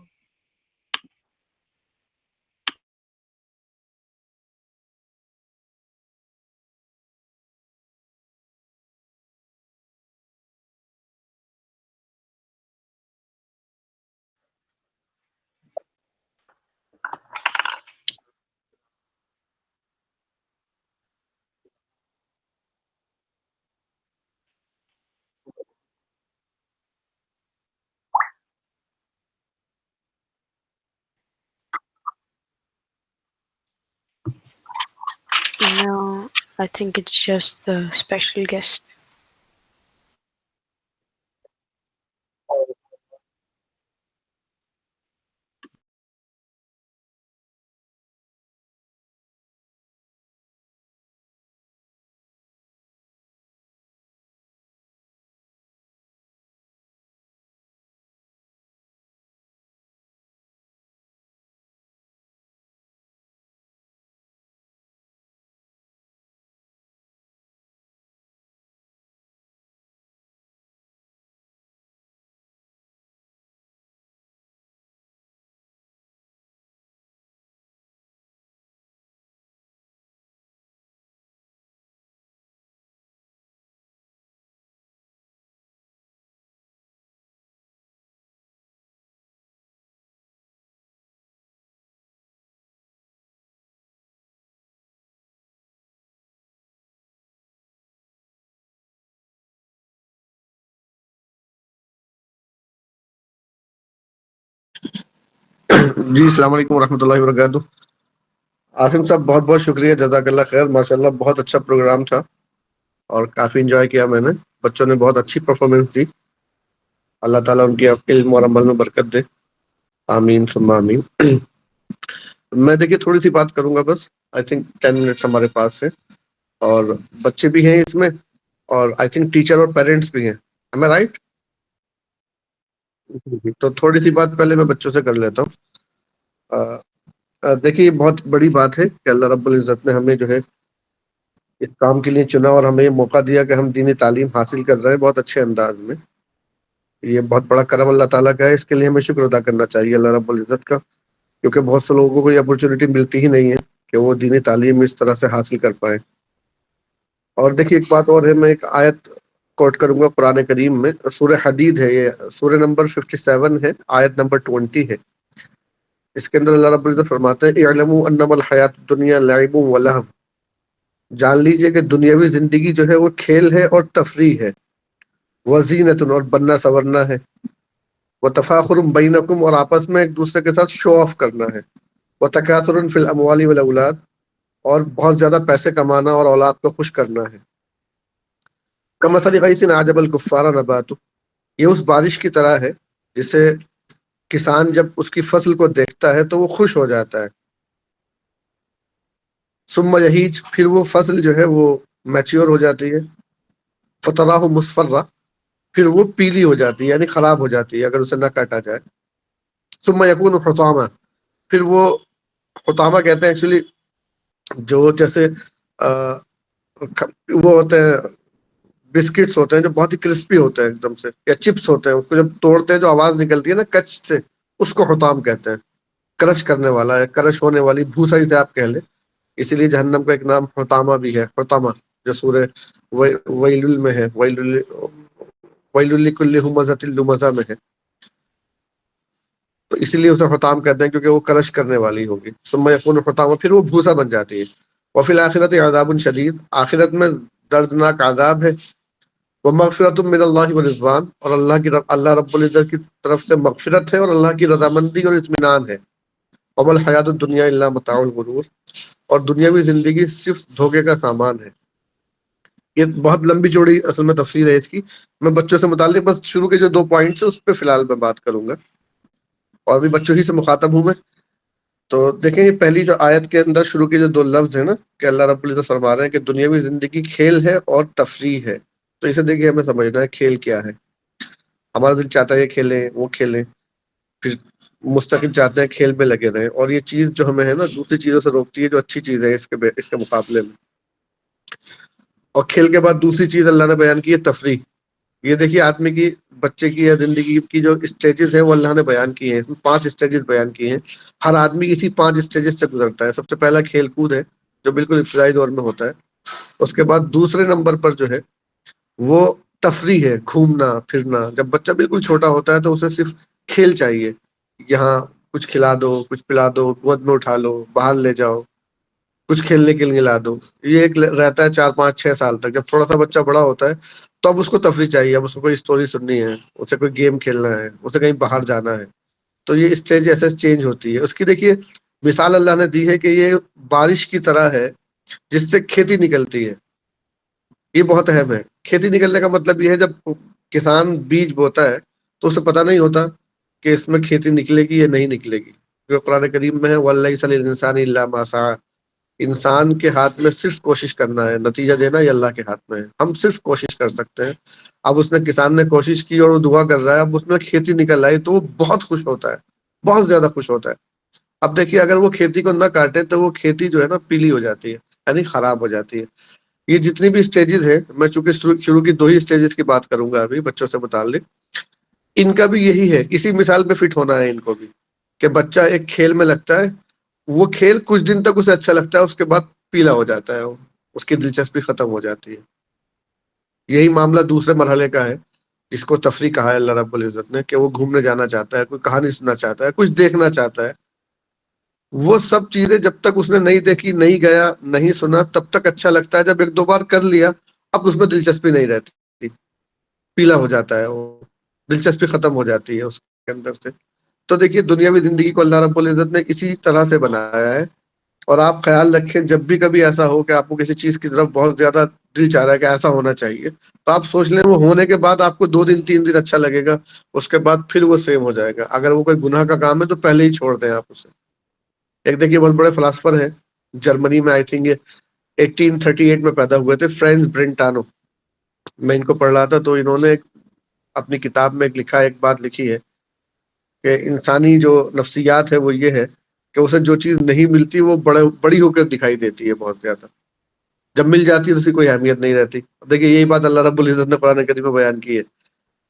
No, I think it's just the special guest. جی السلام علیکم ورحمۃ اللہ وبرکاتہ. عاصم صاحب بہت بہت شکریہ, جزاک اللہ خیر. ماشاءاللہ بہت اچھا پروگرام تھا اور کافی انجوائے کیا میں نے. بچوں نے بہت اچھی پرفارمنس دی. اللہ تعالیٰ ان کی علم اور عمل میں برکت دے. آمین ثم آمین. میں دیکھیے تھوڑی سی بات کروں گا بس. آئی تھنک 10 منٹس ہمارے پاس ہے اور بچے بھی ہیں اس میں اور آئی تھنک ٹیچر اور پیرنٹس بھی ہیں. ایم آئی رائٹ؟ تو تھوڑی سی بات پہلے میں بچوں سے کر لیتا ہوں. دیکھیے یہ بہت بڑی بات ہے کہ اللہ رب العزت نے ہمیں جو ہے اس کام کے لیے چنا اور ہمیں یہ موقع دیا کہ ہم دینی تعلیم حاصل کر رہے ہیں بہت اچھے انداز میں. یہ بہت بڑا کرم اللہ تعالیٰ کا ہے. اس کے لیے ہمیں شکر ادا کرنا چاہیے اللہ رب العزت کا, کیونکہ بہت سے لوگوں کو یہ اپرچونیٹی ملتی ہی نہیں ہے کہ وہ دینی تعلیم اس طرح سے حاصل کر پائیں. اور دیکھیے ایک بات اور ہے, میں ایک آیت کوٹ کروں گا قرآن کریم میں, سورہ حدید ہے, یہ سورہ نمبر 57 ہے, آیت نمبر 20 ہے. اس کے اندر اللہ رب العزت فرماتے ہیں اعلموا انما الحیات الدنیا لعب و لہو, جان لیجئے کہ دنیاوی زندگی جو ہے وہ کھیل ہے اور تفریح ہے, وزینت اور بننا سورنا ہے, وتفاخر بینکم اور آپس میں ایک دوسرے کے ساتھ شو آف کرنا ہے, وتکاثر فی الاموال والاولاد اور بہت زیادہ پیسے کمانا اور اولاد کو خوش کرنا ہے. کمثل غیث اعجب الکفار نباتہ, یہ اس بارش کی طرح ہے جسے کسان جب اس کی فصل کو دیکھتا ہے تو وہ خوش ہو جاتا ہے. ثم یہیج, پھر وہ فصل جو ہے وہ میچیور ہو جاتی ہے, فتراہ مصفرہ, پھر وہ پیلی ہو جاتی ہے یعنی خراب ہو جاتی ہے اگر اسے نہ کاٹا جائے. ثم یکون حطاما, پھر وہ حطامہ کہتے ہیں ایکچولی جو جیسے وہ ہوتے ہیں بسکٹس ہوتے ہیں جو بہت ہی کرسپی ہوتے ہیں ایک دم سے, یا چپس ہوتے ہیں, اس کو جب توڑتے ہیں جو آواز نکلتی ہے نا کچ سے, اس کو حطام کہتے ہیں. کرش کرنے والا ہے, کرش ہونے والی بھوسا جسے آپ کہہ لیں, اسی لیے جہنم کا ایک نام حطامہ بھی ہے, حطامہ جو سورہ ویل میں ہے, ویل لکل ہمزۃ لمزہ میں ہے, تو اسی لیے اسے حطام کہتے ہیں کیونکہ وہ کرش کرنے والی ہوگی. ثم یکون حطاما, پھر وہ بھوسا بن جاتی ہے. وفی الآخرۃ عذاب شدید, آخرت میں دردناک عذاب ہے. ومغفرۃ من اللہ ورضوان, اور اللہ رب العزت کی طرف سے مغفرت ہے اور اللہ کی رضامندی اور اطمینان ہے. وما الحیات الدنیا الا متاع الغرور, اور دنیاوی زندگی صرف دھوکے کا سامان ہے. یہ بہت لمبی چوڑی اصل میں تفسیر ہے اس کی, میں بچوں سے متعلق بس شروع کے جو 2 پوائنٹس ہیں اس پہ فی الحال میں بات کروں گا, اور بھی بچوں ہی سے مخاطب ہوں میں. تو دیکھیں یہ پہلی جو آیت کے اندر شروع کے جو 2 لفظ ہیں نا کہ اللہ رب العزت فرما رہے ہیں کہ دنیاوی زندگی کھیل ہے اور تفریح ہے, تو اسے دیکھیے ہمیں سمجھنا ہے کھیل کیا ہے. ہمارا دل چاہتا ہے یہ کھیلیں وہ کھیلیں, پھر مستقل چاہتے ہیں کھیل میں لگے رہیں, اور یہ چیز جو ہمیں ہے نا دوسری چیزوں سے روکتی ہے جو اچھی چیز ہے اس کے مقابلے میں. اور کھیل کے بعد دوسری چیز اللہ نے بیان کی ہے تفریح. یہ دیکھیے آدمی کی, بچے کی یا زندگی کی جو اسٹیجز ہیں وہ اللہ نے بیان کی ہیں, اس میں 5 اسٹیجز بیان کی ہیں. ہر آدمی اسی 5 اسٹیجز سے گزرتا ہے. سب سے پہلا کھیل کود ہے جو بالکل ابتدائی دور میں ہوتا ہے. اس کے بعد دوسرے نمبر پر جو ہے وہ تفریح ہے, گھومنا پھرنا. جب بچہ بالکل چھوٹا ہوتا ہے تو اسے صرف کھیل چاہیے, یہاں کچھ کھلا دو, کچھ پلا دو, گود میں اٹھا لو, باہر لے جاؤ, کچھ کھیلنے کے لیے لا دو. یہ ایک رہتا ہے 4 5 6 سال تک. جب تھوڑا سا بچہ بڑا ہوتا ہے تو اب اس کو تفریح چاہیے, اب اس کو کوئی اسٹوری سننی ہے, اسے کوئی گیم کھیلنا ہے, اسے کہیں باہر جانا ہے. تو یہ اسٹیج ایسے چینج ہوتی ہے. اس کی دیکھیے مثال اللہ نے دی ہے کہ یہ بارش کی طرح ہے جس سے کھیتی نکلتی ہے. یہ بہت اہم ہے. کھیتی نکلنے کا مطلب یہ ہے جب کسان بیج بوتا ہے تو اسے پتہ نہیں ہوتا کہ اس میں کھیتی نکلے گی یا نہیں نکلے گی, جو قرآن کریم میں ہے وَلَيْسَ لِلْإِنسَانِ إِلَّا مَا سَعَىٰ, انسان کے ہاتھ میں صرف کوشش کرنا ہے, نتیجہ دینا یہ اللہ کے ہاتھ میں ہے. ہم صرف کوشش کر سکتے ہیں. اب اس نے کسان نے کوشش کی اور وہ دعا کر رہا ہے, اب اس میں کھیتی نکل آئی تو وہ بہت خوش ہوتا ہے, بہت زیادہ خوش ہوتا ہے. اب دیکھیے اگر وہ کھیتی کو نہ کاٹے تو وہ کھیتی جو ہے نا پیلی ہو جاتی ہے یعنی خراب ہو جاتی ہے. یہ جتنی بھی اسٹیجز ہیں, میں چونکہ شروع کی 2 ہی اسٹیجز کی بات کروں گا ابھی بچوں سے متعلق, ان کا بھی یہی ہے, اسی مثال پہ فٹ ہونا ہے ان کو بھی, کہ بچہ ایک کھیل میں لگتا ہے, وہ کھیل کچھ دن تک اسے اچھا لگتا ہے, اس کے بعد پیلا ہو جاتا ہے, اس کی دلچسپی ختم ہو جاتی ہے. یہی معاملہ دوسرے مرحلے کا ہے جس کو تفریح کہا ہے اللہ رب العزت نے, کہ وہ گھومنے جانا چاہتا ہے, کوئی کہانی سننا چاہتا ہے, کچھ دیکھنا چاہتا ہے. وہ سب چیزیں جب تک اس نے نہیں دیکھی, نہیں گیا, نہیں سنا, تب تک اچھا لگتا ہے. جب 1 2 بار کر لیا اب اس میں دلچسپی نہیں رہتی, پیلا ہو جاتا ہے, وہ دلچسپی ختم ہو جاتی ہے اس کے اندر سے. تو دیکھیے دنیاوی زندگی کو اللہ رب العزت نے اسی طرح سے بنایا ہے. اور آپ خیال رکھیں جب بھی کبھی ایسا ہو کہ آپ کو کسی چیز کی طرف بہت زیادہ دل چاہ رہا ہے کہ ایسا ہونا چاہیے, تو آپ سوچ لیں وہ ہونے کے بعد آپ کو 2 دن 3 دن اچھا لگے گا, اس کے بعد پھر وہ سیم ہو جائے گا. اگر وہ کوئی گناہ کا کام ہے تو پہلے ہی چھوڑ دیں آپ اسے. ایک دیکھیے بہت بڑے فلاسفر ہیں جرمنی میں, آئی تھنک یہ 1838 میں پیدا ہوئے تھے, فرینز برنٹانو. میں ان کو پڑھ رہا تھا تو انہوں نے اپنی کتاب میں ایک بات لکھی ہے کہ انسانی جو نفسیات ہے وہ یہ ہے کہ اسے جو چیز نہیں ملتی وہ بڑی ہو کر دکھائی دیتی ہے بہت زیادہ. جب مل جاتی ہے تو اس کی کوئی اہمیت نہیں رہتی. دیکھیے یہی بات اللہ رب العزت نے قرآن کریم میں بیان کی ہے.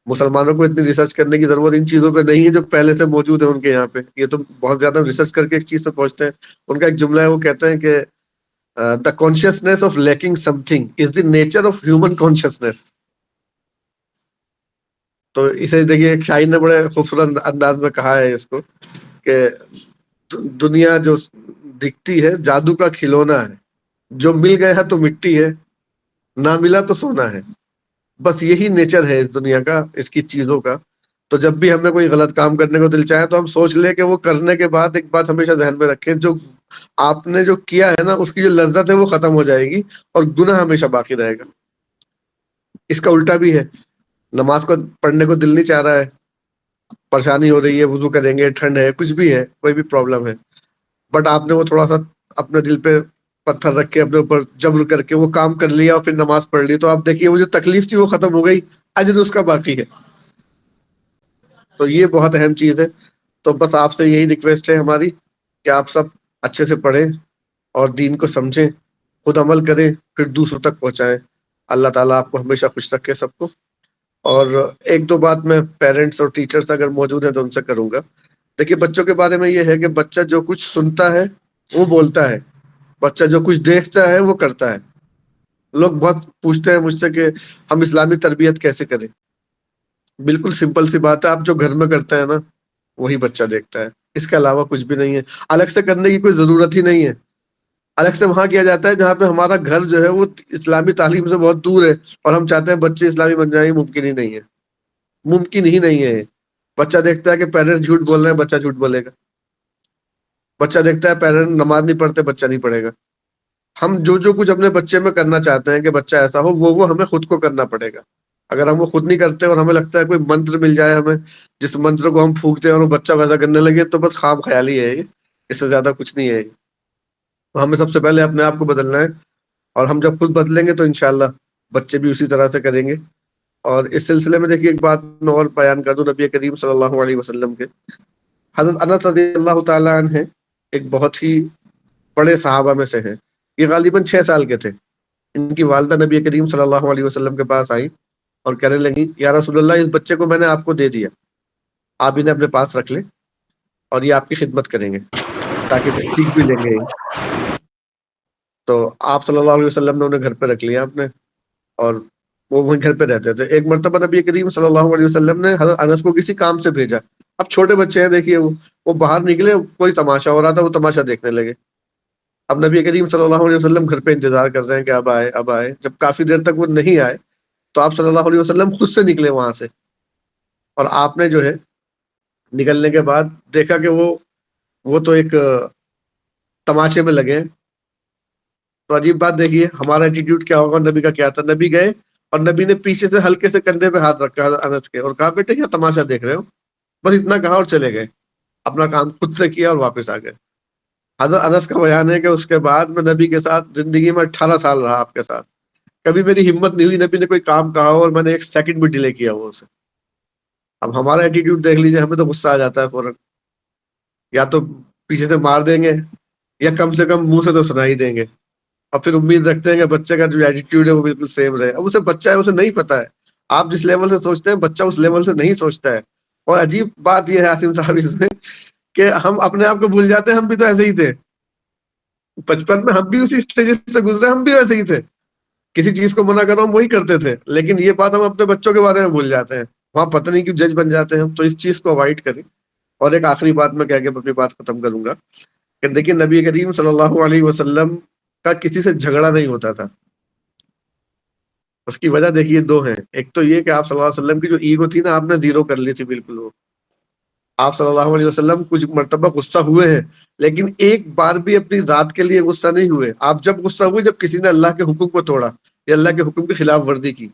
مسلمانوں کو اتنی ریسرچ کرنے کی ضرورت ان چیزوں پہ نہیں ہے جو پہلے سے موجود ہے ان کے یہاں پہ. یہ تو بہت زیادہ ریسرچ کر کے ایک چیز سے پہنچتے ہیں. ان کا ایک جملہ ہے, وہ کہتے ہیں کہ the consciousness of lacking something is the nature of human consciousness. تو اسے دیکھیے ایک شاعر نے بڑے خوبصورت انداز میں کہا ہے اس کو کہ دنیا جو دکھتی ہے جادو کا کھلونا ہے, جو مل گیا ہے تو مٹی ہے, نہ ملا تو سونا ہے. بس یہی نیچر ہے اس دنیا کا, اس کی چیزوں کا. تو جب بھی ہمیں کوئی غلط کام کرنے کو دل چاہے تو ہم سوچ لیں کہ وہ کرنے کے بعد ایک بات ہمیشہ ذہن میں رکھیں, جو آپ نے جو کیا ہے نا اس کی جو لذت ہے وہ ختم ہو جائے گی اور گناہ ہمیشہ باقی رہے گا. اس کا الٹا بھی ہے, نماز کو پڑھنے کو دل نہیں چاہ رہا ہے, پریشانی ہو رہی ہے, وضو کریں گے, ٹھنڈ ہے, کچھ بھی ہے, کوئی بھی پرابلم ہے, بٹ آپ نے وہ تھوڑا سا اپنے دل پہ پتھر رکھ کے اپنے اوپر جبر کر کے وہ کام کر لیا اور پھر نماز پڑھ لی, تو آپ دیکھیے وہ جو تکلیف تھی وہ ختم ہو گئی, اجر اس کا باقی ہے. تو یہ بہت اہم چیز ہے. تو بس آپ سے یہی ریکویسٹ ہے ہماری کہ آپ سب اچھے سے پڑھیں اور دین کو سمجھیں, خود عمل کریں, پھر دوسروں تک پہنچائیں. اللہ تعالیٰ آپ کو ہمیشہ خوش رکھے سب کو. اور ایک دو بات میں پیرنٹس اور ٹیچرس اگر موجود ہیں تو ان سے کروں گا. دیکھیے بچوں کے بارے میں یہ ہے کہ بچہ جو کچھ سنتا ہے وہ بولتا ہے, بچہ جو کچھ دیکھتا ہے وہ کرتا ہے. لوگ بہت پوچھتے ہیں مجھ سے کہ ہم اسلامی تربیت کیسے کریں. بالکل سمپل سی بات ہے, آپ جو گھر میں کرتے ہیں نا وہی بچہ دیکھتا ہے, اس کے علاوہ کچھ بھی نہیں ہے. الگ سے کرنے کی کوئی ضرورت ہی نہیں ہے. الگ سے وہاں کیا جاتا ہے جہاں پہ ہمارا گھر جو ہے وہ اسلامی تعلیم سے بہت دور ہے اور ہم چاہتے ہیں بچے اسلامی بن جائیں, ممکن ہی نہیں ہے, ممکن ہی نہیں ہے. بچہ دیکھتا ہے کہ پیرنٹس جھوٹ بول رہے ہیں, بچہ جھوٹ بولے گا. بچہ دیکھتا ہے پیرنٹ نماز نہیں پڑھتے, بچہ نہیں پڑھے گا. ہم جو کچھ اپنے بچے میں کرنا چاہتے ہیں کہ بچہ ایسا ہو, وہ ہمیں خود کو کرنا پڑے گا. اگر ہم وہ خود نہیں کرتے اور ہمیں لگتا ہے کوئی منتر مل جائے ہمیں جس منتر کو ہم پھونکتے ہیں اور وہ بچہ ویسا کرنے لگے, تو بس خام خیالی ہے یہ, اس سے زیادہ کچھ نہیں ہے. تو ہمیں سب سے پہلے اپنے آپ کو بدلنا ہے, اور ہم جب خود بدلیں گے تو انشاءاللہ بچے بھی اسی طرح سے کریں گے. اور اس سلسلے میں دیکھیے ایک بات میں اور بیان کر دوں, نبی کریم صلی اللہ علیہ وسلم کے حضرت انس رضی اللہ تعالیٰ عنہ ہیں, ایک بہت ہی بڑے صحابہ میں سے ہیں. یہ غالباً 6 سال کے تھے. ان کی والدہ نبی کریم صلی اللہ علیہ وسلم کے پاس آئی اور کہنے لگی, یا رسول اللہ, اس بچے کو میں نے آپ کو دے دیا, آپ انہیں اپنے پاس رکھ لیں اور یہ آپ کی خدمت کریں گے تاکہ سیکھ بھی لیں گے. تو آپ صلی اللہ علیہ وسلم نے انہیں گھر پہ رکھ لیا اپنے, اور وہ وہیں گھر پہ رہتے تھے. ایک مرتبہ نبی کریم صلی اللہ علیہ وسلم نے حضرت انس کو کسی کام سے بھیجا. اب چھوٹے بچے ہیں, دیکھیے وہ باہر نکلے, کوئی تماشا ہو رہا تھا, وہ تماشا دیکھنے لگے. اب نبی کریم صلی اللہ علیہ وسلم گھر پہ انتظار کر رہے ہیں کہ اب آئے اب آئے. جب کافی دیر تک وہ نہیں آئے تو آپ صلی اللہ علیہ وسلم خود سے نکلے وہاں سے, اور آپ نے جو ہے نکلنے کے بعد دیکھا کہ وہ تو ایک تماشے میں لگے. تو عجیب بات دیکھیے ہمارا ایٹیٹیوڈ کیا ہوگا, نبی کا کیا تھا. نبی گئے اور نبی نے پیچھے سے ہلکے سے کندھے پہ ہاتھ رکھا انس کے اور کہا, بیٹے کیا تماشا دیکھ رہے ہو, بس اتنا کہا اور چلے گئے. اپنا کام خود سے کیا اور واپس آ گئے. حضرت انس کا بیان ہے کہ اس کے بعد میں نبی کے ساتھ زندگی میں 18 سال رہا آپ کے ساتھ. کبھی میری ہمت نہیں ہوئی نبی نے کوئی کام کہا ہو اور میں نے ایک سیکنڈ بھی ڈیلے کیا ہو اسے. اب ہمارا ایٹیٹیوڈ دیکھ لیجیے, ہمیں تو غصہ آ جاتا ہے فوراً, یا تو پیچھے سے مار دیں گے یا کم سے کم منہ سے تو سنا ہی دیں گے, اور پھر امید رکھتے ہیں کہ بچے کا جو ایٹیٹیوڈ ہے وہ بالکل سیم رہے. اب اسے بچہ ہے, اسے نہیں پتا ہے. آپ جس لیول سے سوچتے ہیں بچہ اس لیول سے نہیں سوچتا ہے. اور عجیب بات یہ ہے عاصم صاحب اس میں کہ ہم اپنے آپ کو بھول جاتے ہیں, ہم بھی تو ایسے ہی تھے بچپن میں, ہم بھی اسی اسٹیج سے گزرے, ہم بھی ویسے ہی تھے. کسی چیز کو منع کرو ہم وہی کرتے تھے, لیکن یہ بات ہم اپنے بچوں کے بارے میں بھول جاتے ہیں. وہاں پتہ نہیں کیوں جج بن جاتے ہیں. تو اس چیز کو اوائڈ کریں. اور ایک آخری بات میں کہہ کے اپنی بات ختم کروں گا کہ دیکھیے نبی کریم صلی اللہ علیہ وسلم کا کسی سے جھگڑا نہیں ہوتا تھا. اس کی وجہ دیکھیے 2 ہیں. ایک تو یہ کہ آپ صلی اللہ علیہ وسلم کی جو ایگو تھی نا, آپ نے زیرو کر لی تھی بالکل. وہ آپ صلی اللہ علیہ وسلم کچھ مرتبہ غصہ ہوئے ہیں, لیکن ایک بار بھی اپنی ذات کے لیے غصہ نہیں ہوئے. آپ جب غصہ ہوئے جب کسی نے اللہ کے حکم کو توڑا یا اللہ کے حکم کی خلاف ورزی کی.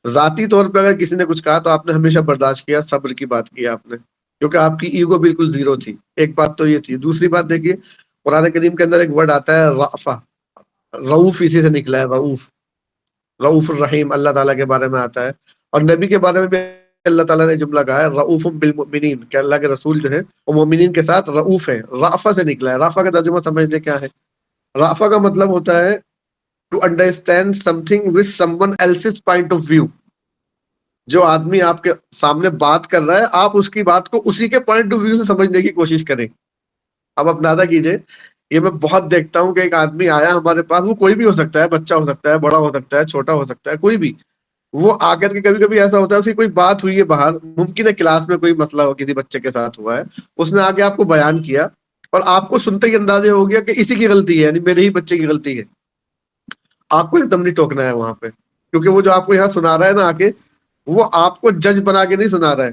ذاتی طور پہ اگر کسی نے کچھ کہا تو آپ نے ہمیشہ برداشت کیا, صبر کی بات کی آپ نے, کیونکہ آپ کی ایگو بالکل زیرو تھی. ایک بات تو یہ تھی. دوسری بات دیکھیے قرآن کریم کے اندر ایک ورڈ آتا ہے رأفہ, رؤوف اسی سے نکلا ہے, رؤوف, رؤوف الرحیم اللہ تعالیٰ کے بارے میں آتا ہے. اور نبی کے بارے میں بھی اللہ تعالیٰ نے جملہ کہا ہے رؤوف بالمؤمنین، کہ اللہ کے رسول جو ہے وہ مومنین کے ساتھ رؤوف ہے. رافہ سے نکلا ہے. رافہ کا ترجمہ سمجھ لیں کیا ہے. رافہ کا مطلب ہوتا ہے to understand something with someone else's point of view. جو آدمی آپ کے سامنے بات کر رہا ہے آپ اس کی بات کو اسی کے پوائنٹ آف ویو سے سمجھنے کی کوشش کریں. اب آپ اندازہ کیجئے، یہ میں بہت دیکھتا ہوں کہ ایک آدمی آیا ہمارے پاس، وہ کوئی بھی ہو سکتا ہے، بچہ ہو سکتا ہے، بڑا ہو سکتا ہے، چھوٹا ہو سکتا ہے، کوئی بھی. وہ آ کر کے کبھی کبھی ایسا ہوتا ہے اس کی کوئی بات ہوئی ہے باہر، ممکن ہے کلاس میں کوئی مسئلہ ہو کسی بچے کے ساتھ ہوا ہے، اس نے آ کے آپ کو بیان کیا اور آپ کو سنتے ہی اندازے ہو گیا کہ اسی کی غلطی ہے، یعنی میرے ہی بچے کی غلطی ہے. آپ کو ایک دم نہیں ٹوکنا ہے وہاں پہ، کیونکہ وہ جو آپ کو یہاں سنا رہا ہے نا آ کے، وہ آپ کو جج بنا کے نہیں سنا رہا ہے،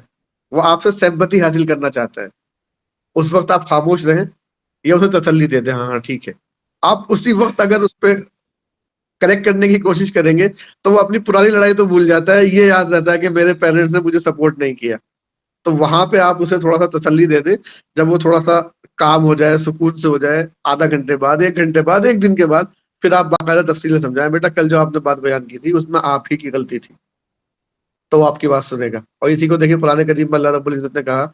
وہ آپ سے سمپتی حاصل کرنا چاہتا ہے. اس وقت آپ خاموش رہیں یا اسے تسلی دے دیں، ہاں ہاں ٹھیک ہے. آپ اسی وقت اگر اس پہ کریکٹ کرنے کی کوشش کریں گے تو وہ اپنی پرانی لڑائی تو بھول جاتا ہے، یہ یاد رہتا ہے کہ میرے پیرنٹس نے مجھے سپورٹ نہیں کیا. تو وہاں پہ آپ اسے تھوڑا سا تسلی دے دیں. جب وہ تھوڑا سا کام ہو جائے، سکون سے ہو جائے، آدھا گھنٹے بعد، 1 گھنٹے بعد، 1 دن کے بعد، پھر آپ باقاعدہ تفصیل سے سمجھائیں بیٹا کل جو آپ نے بات بیان کی تھی اس میں آپ ہی کی غلطی تھی، تو وہ آپ کی بات سنے گا. اور اسی کو دیکھیں قرآن کریم میں اللہ رب العزت نے کہا،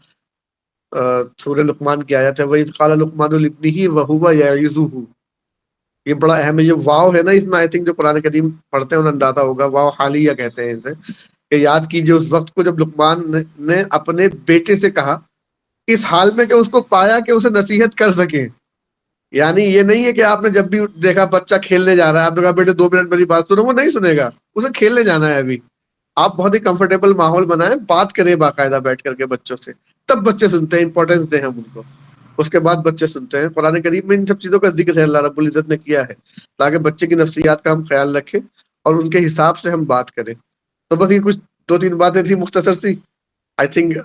سورہ لقمان کی آیت ہے وَإِذْ قَالَ لُقْمَانُ لِابْنِهِ وَهُوَ يَعِظُهُ. یہ بڑا اہم ہے. یہ واو ہے نا اس میں، آئی تھنک جو قرآن کریم پڑھتے ہیں انہیں اندازہ ہوگا، واو حالیہ کہتے ہیں اسے، کہ یاد کیجئے اس وقت کو جب لقمان نے اپنے بیٹے سے کہا، اس حال میں کہ اس کو پایا کہ اسے نصیحت کر سکیں. یعنی یہ نہیں ہے کہ آپ نے جب بھی دیکھا بچہ کھیلنے جا رہا ہے، آپ نے کہا بیٹے 2 منٹ میری بات سنو، وہ نہیں سنے گا، اسے کھیلنے جانا ہے ابھی. آپ بہت ہی کمفرٹیبل ماحول بنائیں، بات کریں باقاعدہ بیٹھ کر کے بچوں سے، تب بچے سنتے ہیں. امپورٹینس دیں ہم ان کو، اس کے بعد بچے سنتے ہیں. قرآن کریم میں ان سب چیزوں کا ذکر ہے، اللہ رب العزت نے کیا ہے تاکہ بچے کی نفسیات کا ہم خیال رکھیں اور ان کے حساب سے ہم بات کریں. تو بس یہ کچھ 2-3 باتیں تھیں مختصر سی. آئی تھنک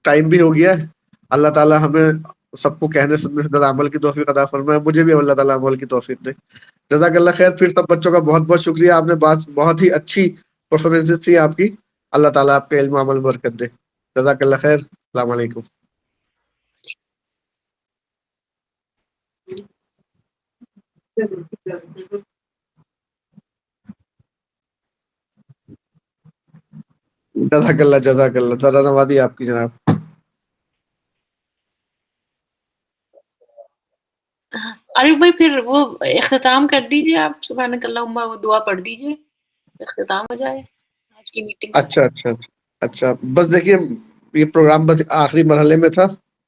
ٹائم بھی ہو گیا ہے. اللہ تعالیٰ ہمیں سب کو کہنے سننے سے عمل کی توفیق عطا فرمائے. مجھے بھی اللہ تعالیٰ عمل کی توفیق دے. جزاک اللہ خیر. پھر سب بچوں کا بہت بہت شکریہ، آپ نے بہت ہی اچھی پرفارمنس تھی آپ کی. اللہ تعالیٰ آپ کے علم و عمل میں برکت دے. جزاک اللہ خیر. السلام علیکم. جزاک اللہ، جزاک اللہ. ذرا نوازی آپ کی جناب. عارف بھائی پھر وہ اختتام کر دیجیے آپ، سبحانک اللہم، وہ دعا پڑھ دیجیے، اختتام ہو جائے آج کی میٹنگ. اچھا اچھا اچھا. بس دیکھیے یہ پروگرام بس آخری مرحلے میں تھا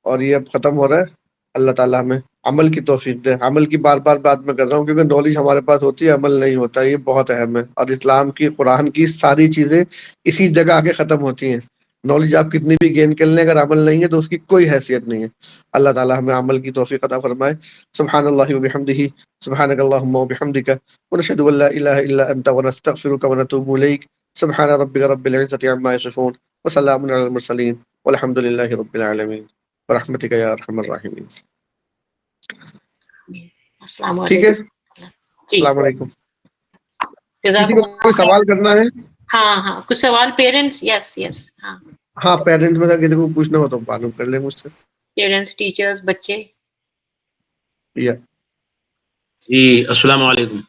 اور یہ اب ختم ہو رہا ہے. اللہ تعالیٰ ہمیں عمل کی توفیق دے. عمل کی بار بار بات میں کر رہا ہوں کیونکہ نالج ہمارے پاس ہوتی ہے، عمل نہیں ہوتا. یہ بہت اہم ہے. اور اسلام کی، قرآن کی ساری چیزیں اسی جگہ آ کے ختم ہوتی ہیں. نالج آپ کتنی بھی گین کر لیں، اگر عمل نہیں ہے تو اس کی کوئی حیثیت نہیں ہے. اللہ تعالیٰ ہمیں عمل کی توفیق عطا فرمائے. سبحان اللہ وبحمدہ، سبحانک اللہم وبحمدک، ونشہد ان لا الہ الا انت ونستغفرک ونتوب الیک. سبحان ربک رب العزة عما یصفون وسلام علی المرسلین والحمد للہ رب العالمین برحمتک یا ارحم الراحمین. السلام ٹھیک ہے، علیکم. جی السلام علیکم. کسی جزاک کو کوئی سوال کرنا ہے؟ ہاں ہاں کچھ سوال پیرنٹس. یس یس ہاں ہاں پیرنٹس میں کسی کو پوچھنا ہو تو معلوم کر لیں مجھ سے. پیرنٹس، ٹیچرز، بچے. یا جی السلام علیکم.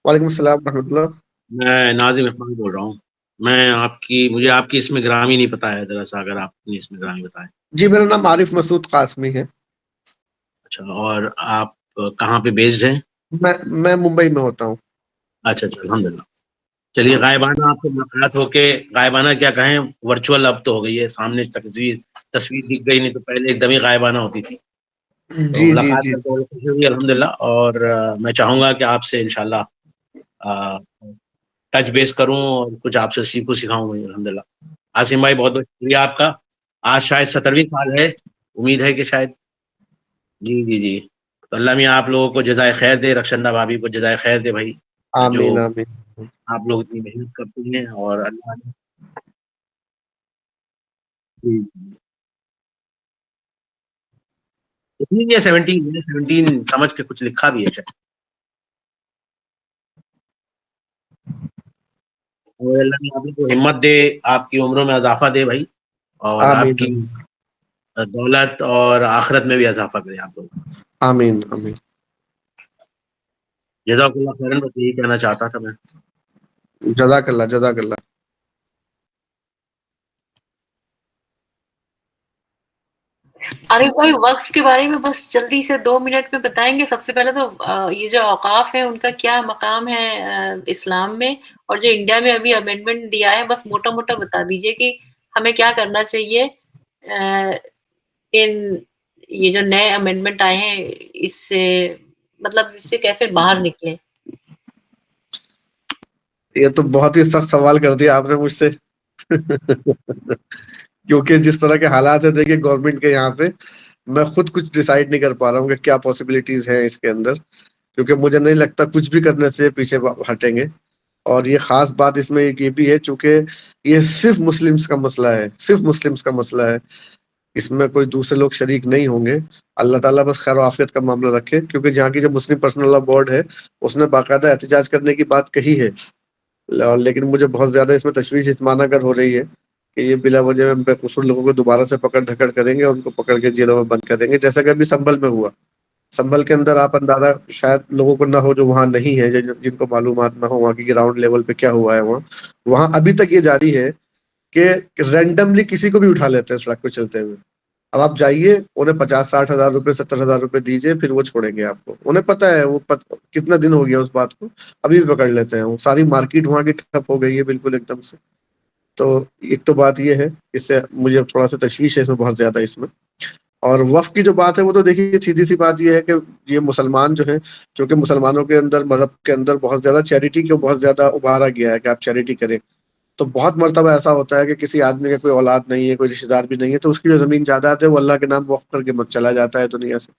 وعلیکم السلام ورحمۃ اللہ. میں ناظم اقبال بول رہا ہوں. مجھے آپ کی اسم گرامی نہیں پتا ہے، ذرا سا اگر آپ اپنی اسم گرامی بتائیں. جی میرا نام عارف مسعود قاسمی ہے. اچھا، اور آپ کہاں پہ بیسڈ ہیں؟ میں ممبئی میں ہوتا ہوں. اچھا اچھا، الحمد للہ. چلیے، غائبانہ آپ سے ملاقات ہو کے، غائبانہ کیا کہیں، ورچوئل اب تو ہو گئی ہے، سامنے تصویر دکھ گئی، نہیں تو پہلے ایک دم ہی غائبانہ ہوتی تھی. تو جی جی ملاقات جی. کر کے خوشی ہوئی الحمد للہ. اور میں چاہوں گا کہ آپ سے انشاءاللہ ٹچ بیس کروں اور کچھ آپ سے سیکھوں سکھاؤں. الحمد للہ. عاصم بھائی بہت بہت شکریہ آپ کا. آج شاید 17ویں سال ہے، امید ہے کہ شاید. جی جی جی. تو اللہ میاں آپ لوگوں کو جزائے خیر دے، رخشندہ بھابھی کو جزائے خیر دے بھائی، جو آمین آمین. آپ لوگ اتنی محنت کرتے ہیں. اور اللہ نے اتنی 17 سمجھ کے کچھ لکھا بھی ہے شاید. اور اللہ نے آپ کو ہمت دے، آپ کی عمروں میں اضافہ دے بھائی، اور آپ آمین کی دولت اور آخرت میں بھی اضافہ کرے آپ لوگ. آمین آمین. جزاک اللہ خیرن. بس یہی کہنا چاہتا تھا میں. جزاک اللہ، جزاک اللہ. عارف بھائی وقف کے بارے میں بس جلدی سے 2 منٹ میں بتائیں گے. سب سے پہلے تو یہ جو اوقاف ہے ان کا کیا مقام ہے اسلام میں, اور جو انڈیا میں ابھی امینڈمنٹ دیا ہے بس موٹا موٹا بتا دیجیے کہ ہمیں کیا کرنا چاہیے ان یہ جو نئے امینڈمنٹ آئے ہیں اس سے, مطلب اس سے کیسے باہر نکلیں. یہ تو بہت ہی سخت سوال کر دیا آپ نے مجھ سے. کیونکہ جس طرح کے حالات ہیں دیکھیے گورنمنٹ کے یہاں پہ, میں خود کچھ ڈیسائیڈ نہیں کر پا رہا ہوں کہ کیا پاسبلٹیز ہیں اس کے اندر, کیونکہ مجھے نہیں لگتا کچھ بھی کرنے سے پیچھے ہٹیں گے. اور یہ خاص بات اس میں یہ بھی ہے چونکہ یہ صرف مسلمس کا مسئلہ ہے, صرف مسلمس کا مسئلہ ہے, اس میں کوئی دوسرے لوگ شریک نہیں ہوں گے. اللہ تعالیٰ بس خیر و عافیت کا معاملہ رکھے, کیونکہ جہاں کی جو مسلم پرسنل لا بورڈ ہے اس نے باقاعدہ احتجاج کرنے کی بات کہی ہے, لیکن مجھے بہت زیادہ اس میں تشویش اس معنی کر ہو رہی ہے کہ یہ بلا وجہ بے قصور لوگوں کو دوبارہ سے پکڑ دھکڑ کریں گے اور ان کو پکڑ کے جیلوں میں بند کر دیں گے, جیسا کہ ابھی سنبھل میں ہوا. سنبھل کے اندر آپ اندازہ شاید لوگوں کو نہ ہو جو وہاں نہیں ہے, جن کو معلومات نہ ہو وہاں کی گراؤنڈ لیول پہ کیا ہوا ہے وہاں ابھی تک یہ جاری ہے کہ رینڈملی کسی کو بھی اٹھا لیتے ہیں سڑک پہ چلتے ہوئے. اب آپ جائیے انہیں 50-60 ہزار روپے 70 ہزار روپے دیجیے, پھر وہ چھوڑیں گے آپ کو. انہیں پتا ہے وہ کتنا دن ہو گیا اس بات کو, ابھی بھی پکڑ لیتے ہیں. وہ ساری مارکیٹ وہاں کی ٹھپ ہو گئی ہے بالکل ایک دم سے. تو ایک تو بات یہ ہے, اس سے مجھے تھوڑا سا تشویش ہے اس میں بہت زیادہ اس میں. اور وقف کی جو بات ہے وہ تو دیکھیے سیدھی سی بات یہ ہے کہ یہ مسلمان جو ہیں, چونکہ مسلمانوں کے اندر مذہب کے اندر بہت زیادہ چیریٹی کو بہت زیادہ ابھارا گیا ہے کہ آپ چیریٹی کریں. تو بہت مرتبہ ایسا ہوتا ہے کہ کسی آدمی کا کوئی اولاد نہیں ہے, کوئی رشتے دار بھی نہیں ہے, تو اس کی جو زمین جائیداد ہے وہ اللہ کے نام وقف کر کے مت چلا جاتا ہے دنیا سے.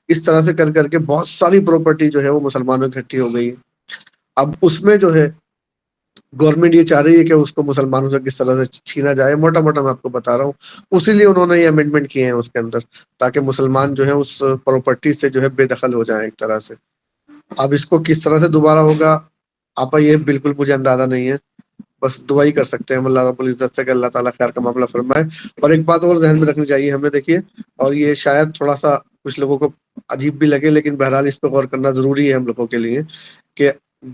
اس طرح سے کر کر کے بہت ساری پراپرٹی جو ہے وہ مسلمانوں کی اکٹھی ہو گئی ہے. اب اس میں جو ہے گورنمنٹ یہ چاہ رہی ہے کہ اس کو مسلمانوں سے کس طرح سے چھینا جائے. موٹا موٹا میں آپ کو بتا رہا ہوں, اسی لیے انہوں نے یہ امینڈمنٹ کیے ہیں اس کے اندر, تاکہ مسلمان جو ہے اس پراپرٹی سے جو ہے بے دخل ہو جائیں ایک طرح سے. اب اس کو کس طرح سے دوبارہ ہوگا آپ یہ بالکل مجھے اندازہ نہیں ہے, بس دعا ہی کر سکتے ہیں اللہ رب العزت سے کہ اللہ تعالیٰ خیر کا معاملہ فرمائے. اور ایک بات اور ذہن میں رکھنی چاہیے ہمیں, دیکھیے, اور یہ شاید تھوڑا سا کچھ لوگوں کو عجیب بھی لگے, لیکن بہرحال اس پہ غور کرنا ضروری ہے ہم لوگوں کے لیے, کہ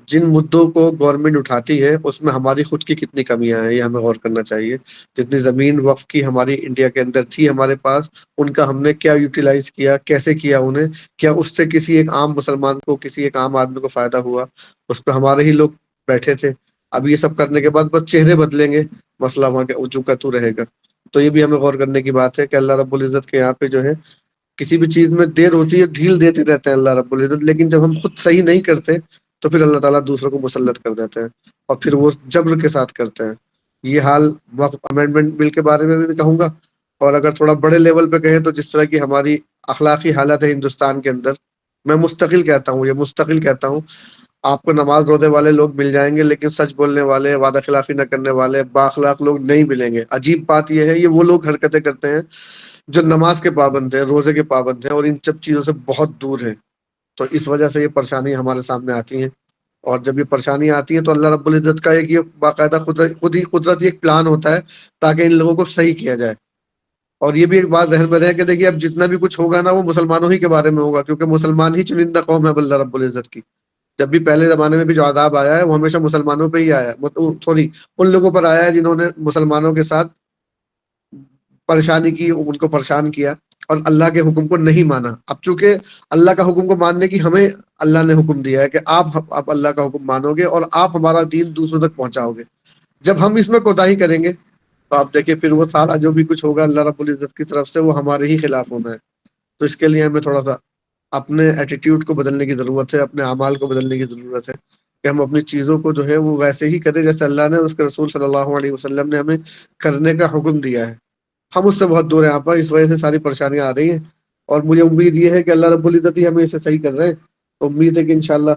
جن مدعوں کو گورنمنٹ اٹھاتی ہے اس میں ہماری خود کی کتنی کمیاں ہیں, یہ ہمیں غور کرنا چاہیے. جتنی زمین وقف کی ہماری انڈیا کے اندر تھی ہمارے پاس, ان کا ہم نے کیا یوٹیلائز کیا, کیسے کیا انہیں, کیا اس سے کسی ایک عام مسلمان کو, کسی ایک عام آدمی کو فائدہ ہوا, اس پہ ہمارے ہی لوگ بیٹھے تھے. اب یہ سب کرنے کے بعد بس چہرے بدلیں گے, مسئلہ وہاں کے اونچو کا تو رہے گا. تو یہ بھی ہمیں غور کرنے کی بات ہے کہ اللہ رب العزت کے یہاں پہ جو ہے کسی بھی چیز میں دیر ہوتی ہے, ڈھیل دیتے رہتے ہیں اللہ رب العزت, لیکن جب ہم خود صحیح نہیں کرتے تو پھر اللہ تعالیٰ دوسروں کو مسلط کر دیتے ہیں, اور پھر وہ جبر کے ساتھ کرتے ہیں. یہ حال وقف امینڈمنٹ بل کے بارے میں بھی کہوں گا, اور اگر تھوڑا بڑے لیول پہ کہیں تو جس طرح کی ہماری اخلاقی حالت ہے ہندوستان کے اندر, میں مستقل کہتا ہوں, آپ کو نماز روزے والے لوگ مل جائیں گے, لیکن سچ بولنے والے, وعدہ خلافی نہ کرنے والے, بااخلاق لوگ نہیں ملیں گے. عجیب بات یہ ہے, یہ وہ لوگ حرکتیں کرتے ہیں جو نماز کے پابند ہیں, روزے کے پابند ہیں, اور ان سب چیزوں سے بہت دور ہیں. تو اس وجہ سے یہ پریشانی ہمارے سامنے آتی ہیں, اور جب یہ پریشانی آتی ہے تو اللہ رب العزت کا ایک یہ باقاعدہ خود ہی قدرتی ایک پلان ہوتا ہے تاکہ ان لوگوں کو صحیح کیا جائے. اور یہ بھی ایک بات ذہن میں رہے کہ دیکھیے اب جتنا بھی کچھ ہوگا نا وہ مسلمانوں ہی کے بارے میں ہوگا, کیونکہ مسلمان ہی چنندہ قوم ہے اللہ رب العزت کی. جب بھی پہلے زمانے میں بھی جو عذاب آیا ہے وہ ہمیشہ مسلمانوں پہ ہی آیا ہے, ان لوگوں پر آیا ہے جنہوں نے مسلمانوں کے ساتھ پریشانی کی, ان کو پریشان کیا اور اللہ کے حکم کو نہیں مانا. اب چونکہ اللہ کا حکم کو ماننے کی ہمیں اللہ نے حکم دیا ہے کہ آپ اللہ کا حکم مانو گے اور آپ ہمارا دین دوسروں تک پہنچاؤ گے. جب ہم اس میں کوتاہی کریں گے تو آپ دیکھیں پھر وہ سارا جو بھی کچھ ہوگا اللہ رب العزت کی طرف سے وہ ہمارے ہی خلاف ہونا ہے. تو اس کے لیے ہمیں تھوڑا سا اپنے ایٹیٹیوڈ کو بدلنے کی ضرورت ہے, اپنے اعمال کو بدلنے کی ضرورت ہے, کہ ہم اپنی چیزوں کو جو ہے وہ ویسے ہی کریں جیسے اللہ نے, اس کے رسول صلی اللہ علیہ وسلم نے ہمیں کرنے کا حکم دیا ہے. ہم اس سے بہت دور ہیں آپ, اس وجہ سے ساری پریشانیاں آ رہی ہیں, اور مجھے امید یہ ہے کہ اللہ رب العزت ہی ہمیں اسے صحیح کر رہے ہیں. امید ہے کہ انشاءاللہ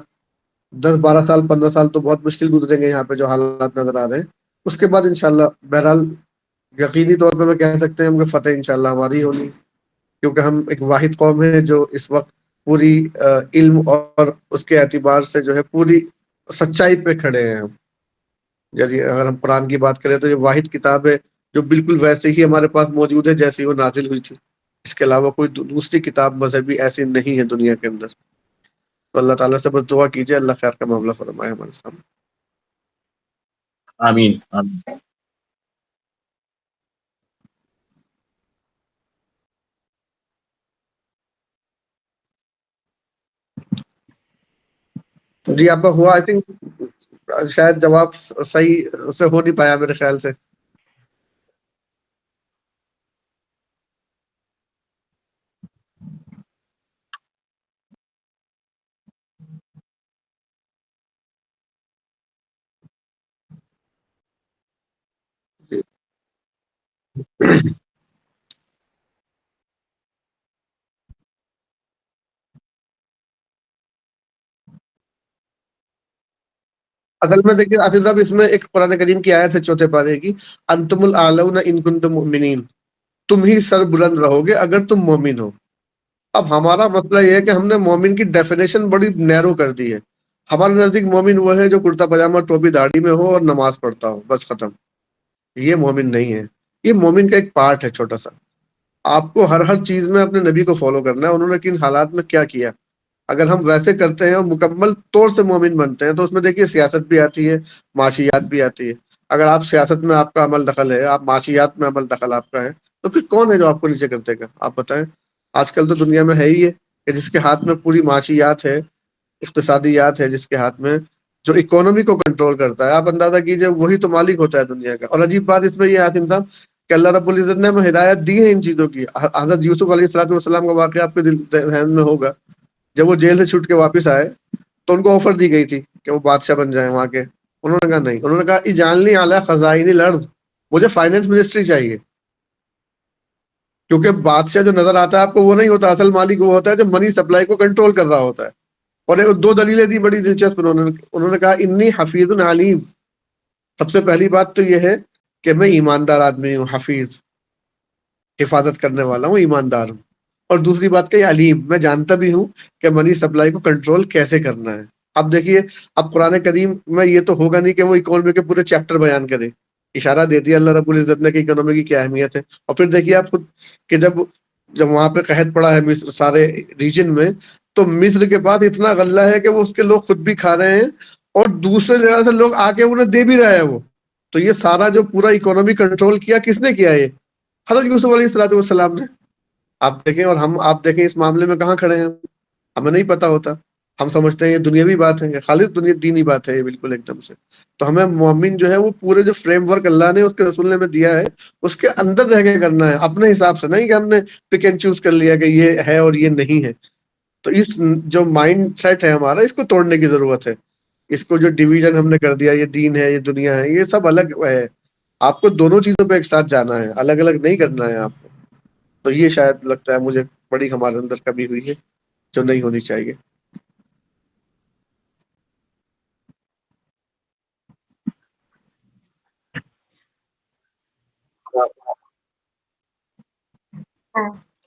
10-12 سال 15 سال تو بہت مشکل گزریں گے یہاں پہ جو حالات نظر آ رہے ہیں. اس کے بعد انشاءاللہ بہرحال یقینی طور پہ میں کہہ سکتے ہیں ہم کہ فتح انشاءاللہ ہماری ہونی, کیونکہ ہم ایک واحد قوم ہے جو اس وقت پوری علم اور اس کے اعتبار سے جو ہے پوری سچائی پہ کھڑے ہیں. ہم یعنی اگر ہم قرآن کی بات کریں تو یہ واحد کتاب ہے جو بالکل ویسے ہی ہمارے پاس موجود ہے جیسی وہ نازل ہوئی تھی. اس کے علاوہ کوئی دوسری کتاب مذہبی ایسی نہیں ہے دنیا کے اندر. تو اللہ تعالیٰ سے بس دعا کیجیے اللہ خیر کا معاملہ فرمائے ہمارے سامنے. آمین آمین. جی آپ کا ہوا, آئی تھنک شاید جواب صحیح سے ہو نہیں پایا میرے خیال سے. اصل میں دیکھیے حافظ صاحب, اس میں ایک قرآن کریم کی آیت ہے 4 پارے کی, انتم الاعلون ان کنتم مؤمنین, تم ہی سر بلند رہو گے اگر تم مومن ہو. اب ہمارا مسئلہ یہ ہے کہ ہم نے مومن کی ڈیفینیشن بڑی نیرو کر دی ہے. ہمارے نزدیک مومن وہ ہے جو کرتا پاجامہ ٹوپی داڑھی میں ہو اور نماز پڑھتا ہو, بس ختم. یہ مومن نہیں ہے, یہ مومن کا ایک پارٹ ہے چھوٹا سا. آپ کو ہر چیز میں اپنے نبی کو فالو کرنا ہے, انہوں نے کن حالات میں کیا کیا. اگر ہم ویسے کرتے ہیں اور مکمل طور سے مومن بنتے ہیں تو اس میں دیکھیے سیاست بھی آتی ہے, معاشیات بھی آتی ہے. اگر آپ سیاست میں آپ کا عمل دخل ہے, آپ معاشیات میں عمل دخل آپ کا ہے, تو پھر کون ہے جو آپ کو نیچے کر دے گا؟ آپ بتائیں. آج کل تو دنیا میں ہے ہی ہے کہ جس کے ہاتھ میں پوری معاشیات ہے, اقتصادیات ہے, جس کے ہاتھ میں جو اکانومی کو کنٹرول کرتا ہے, آپ اندازہ کیجئے وہی تو مالک ہوتا ہے دنیا کا. اور عجیب بات اس میں یہ حاتم صاحب کہ اللہ رب العزت نے ہمیں ہدایت دی ہے ان چیزوں کی. حضرت یوسف علیہ الصلوۃ والسلام کا واقعہ آپ کے ذہن میں ہوگا. جب وہ جیل سے چھوٹ کے واپس آئے تو ان کو آفر دی گئی تھی کہ وہ بادشاہ بن جائیں وہاں کے. انہوں نے کہا نہیں, انہوں نے کہا اجعلنی علی خزائن الارض, مجھے فائنانس منسٹری چاہیے. کیونکہ بادشاہ جو نظر آتا ہے آپ کو وہ نہیں ہوتا, اصل مالک وہ ہوتا ہے جو منی سپلائی کو کنٹرول کر رہا ہوتا ہے. اور 2 دلیلیں دی بڑی دلچسپ, انہوں نے کہا انی حفیظ علیم. سب سے پہلی بات تو یہ ہے کہ میں ایماندار آدمی ہوں, حفیظ حفاظت کرنے والا ہوں, ایماندار ہوں. اور دوسری بات کہ علیم, میں جانتا بھی ہوں کہ منی سپلائی کو کنٹرول کیسے کرنا ہے. اب دیکھیے, اب قرآن کریم میں یہ تو ہوگا نہیں کہ وہ اکانومی کے پورے چیپٹر بیان کرے. اشارہ دے دیا اللہ رب العزت نے کہ اکانومی کی کیا اہمیت ہے. اور پھر دیکھیے آپ خود کہ جب وہاں پہ قحط پڑا ہے مصر سارے ریجن میں, تو مصر کے پاس اتنا غلہ ہے کہ وہ اس کے لوگ خود بھی کھا رہے ہیں اور دوسرے جگہ سے لوگ آ کے انہیں دے بھی رہے ہیں وہ. تو یہ سارا جو پورا اکانومی کنٹرول کیا کس نے کیا؟ یہ حضرت یوسف علیہ الصلوۃ والسلام نے. آپ دیکھیں, اور آپ دیکھیں اس معاملے میں کہاں کھڑے ہیں, ہمیں نہیں پتا ہوتا. ہم سمجھتے ہیں یہ دنیاوی بات ہے, یہ خالص دینی بات ہے, یہ بالکل ایک دم سے. تو ہمیں مومن جو ہے وہ پورے جو فریم ورک اللہ نے اس کے رسول نے ہمیں دیا ہے اس کے اندر رہ کے کرنا ہے, اپنے حساب سے نہیں کہ ہم نے پک اینڈ چوز کر لیا کہ یہ ہے اور یہ نہیں ہے. تو اس جو مائنڈ سیٹ ہے ہمارا, اس کو توڑنے کی ضرورت ہے. اس کو جو ڈویژن ہم نے کر دیا, یہ دین ہے یہ دنیا ہے, یہ سب الگ ہے. آپ کو دونوں چیزوں پہ ایک ساتھ جانا ہے, الگ الگ نہیں کرنا ہے آپ کو. تو یہ شاید لگتا ہے مجھے بڑی ہمارے اندر کمی ہوئی ہے جو نہیں ہونی چاہیے.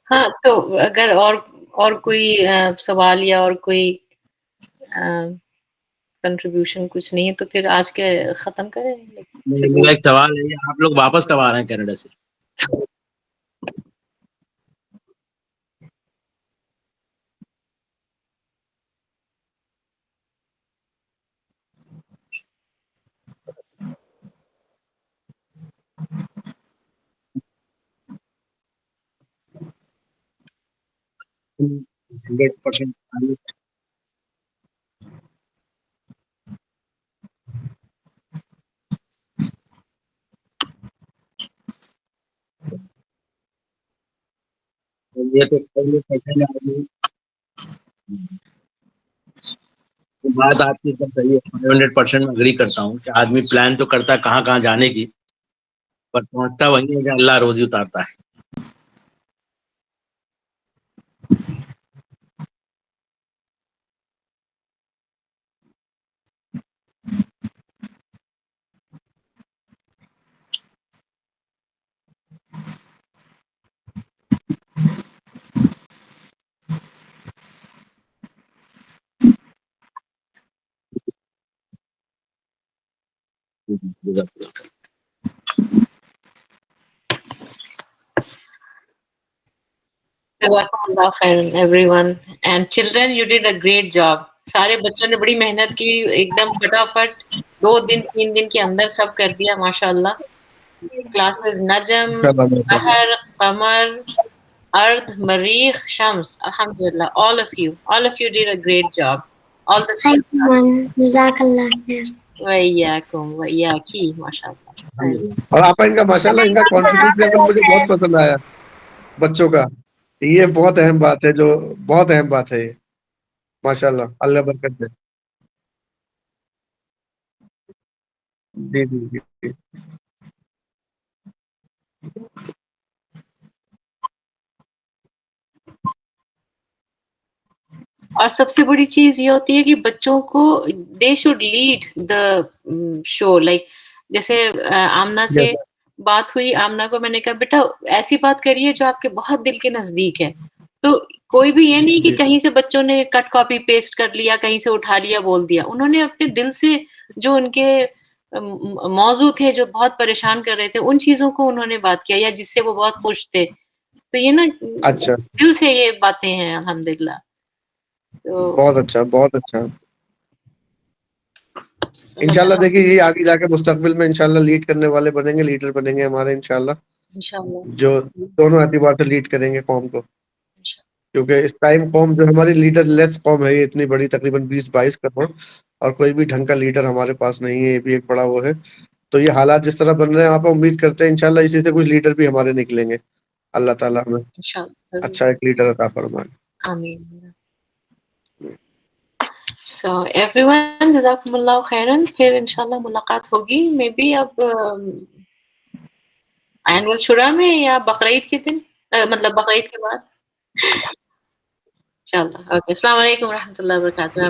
ہاں, تو اگر اور کوئی سوال یا اور کوئی کنٹریبیوشن کچھ نہیں ہے تو پھر آج کے ختم کریں. میرا ایک سوال ہے, آپ لوگ واپس کب آ رہے ہیں کینیڈا سے؟ بات آپ کی سب صحیح ہے, 100% اگری کرتا ہوں کہ آدمی پلان تو کرتا ہے کہاں کہاں جانے کی, پر پہنچتا وہی ہے کہ اللہ روزی اتارتا ہے. جزاکم خیر everyone and children, you did a great job. سارے بچوں نے بڑی محنت کی, ایک دم فٹافٹ 2 دن 3 دن کے اندر سب کر دیا ماشاء اللہ. کلاسز نجم, بحر, قمر, ارد, مریخ, شمس, alhamdulillah, all of you did a great job. all the same. Jazakallah khair. وإياكم وإياكي ما شاء الله. اور آپ ان کا ماشاءاللہ ان کا کانفیڈنس لیول مجھے بہت پسند آیا بچوں کا. یہ بہت اہم بات ہے، جو بہت اہم بات ہے یہ. ماشاءاللہ اللہ برکت دے. جی جی جی جی. اور سب سے بڑی چیز یہ ہوتی ہے کہ بچوں کو they should lead the show. Like جیسے آمنہ سے بات ہوئی، آمنہ کو میں نے کہا بیٹا ایسی بات کریے جو آپ کے بہت دل کے نزدیک ہے. تو کوئی بھی یہ نہیں کہ کہیں سے بچوں نے کٹ کاپی پیسٹ کر لیا، کہیں سے اٹھا لیا بول دیا. انہوں نے اپنے دل سے جو ان کے موضوع تھے جو بہت پریشان کر رہے تھے ان چیزوں کو انہوں نے بات کیا، یا جس سے وہ بہت خوش تھے. تو یہ نا اچھا، دل سے یہ باتیں ہیں الحمدللہ. بہت اچھا بہت اچھا. انشاءاللہ دیکھیے یہ آگے جا کے مستقبل میں انشاءاللہ لیڈ کرنے والے بنیں گے، لیڈر بنیں گے ہمارے انشاءاللہ، جو دونوں اعتبار سے لیڈ کریں گے قوم کو. کیونکہ اس ٹائم قوم جو ہماری لیڈر لیس قوم ہے، یہ اتنی بڑی تقریباً 20-22 کروڑ، اور کوئی بھی ڈھنگ کا لیڈر ہمارے پاس نہیں ہے. یہ بھی ایک بڑا وہ ہے. تو یہ حالات جس طرح بن رہے ہیں آپ امید کرتے ہیں انشاءاللہ اسی سے کچھ لیڈر بھی ہمارے نکلیں گے. اللہ تعالیٰ ہمیں اچھا ایک لیڈر عطا فرمائے. آمین. So everyone جزاکم اللہ خیرن. پھر انشاءاللہ ملاقات ہوگی مے بی اب اینول شورا میں یا بقرعید کے دن، مطلب بقرعید کے بعد انشاءاللہ. اوکے، السلام علیکم ورحمۃ اللہ وبرکاتہ.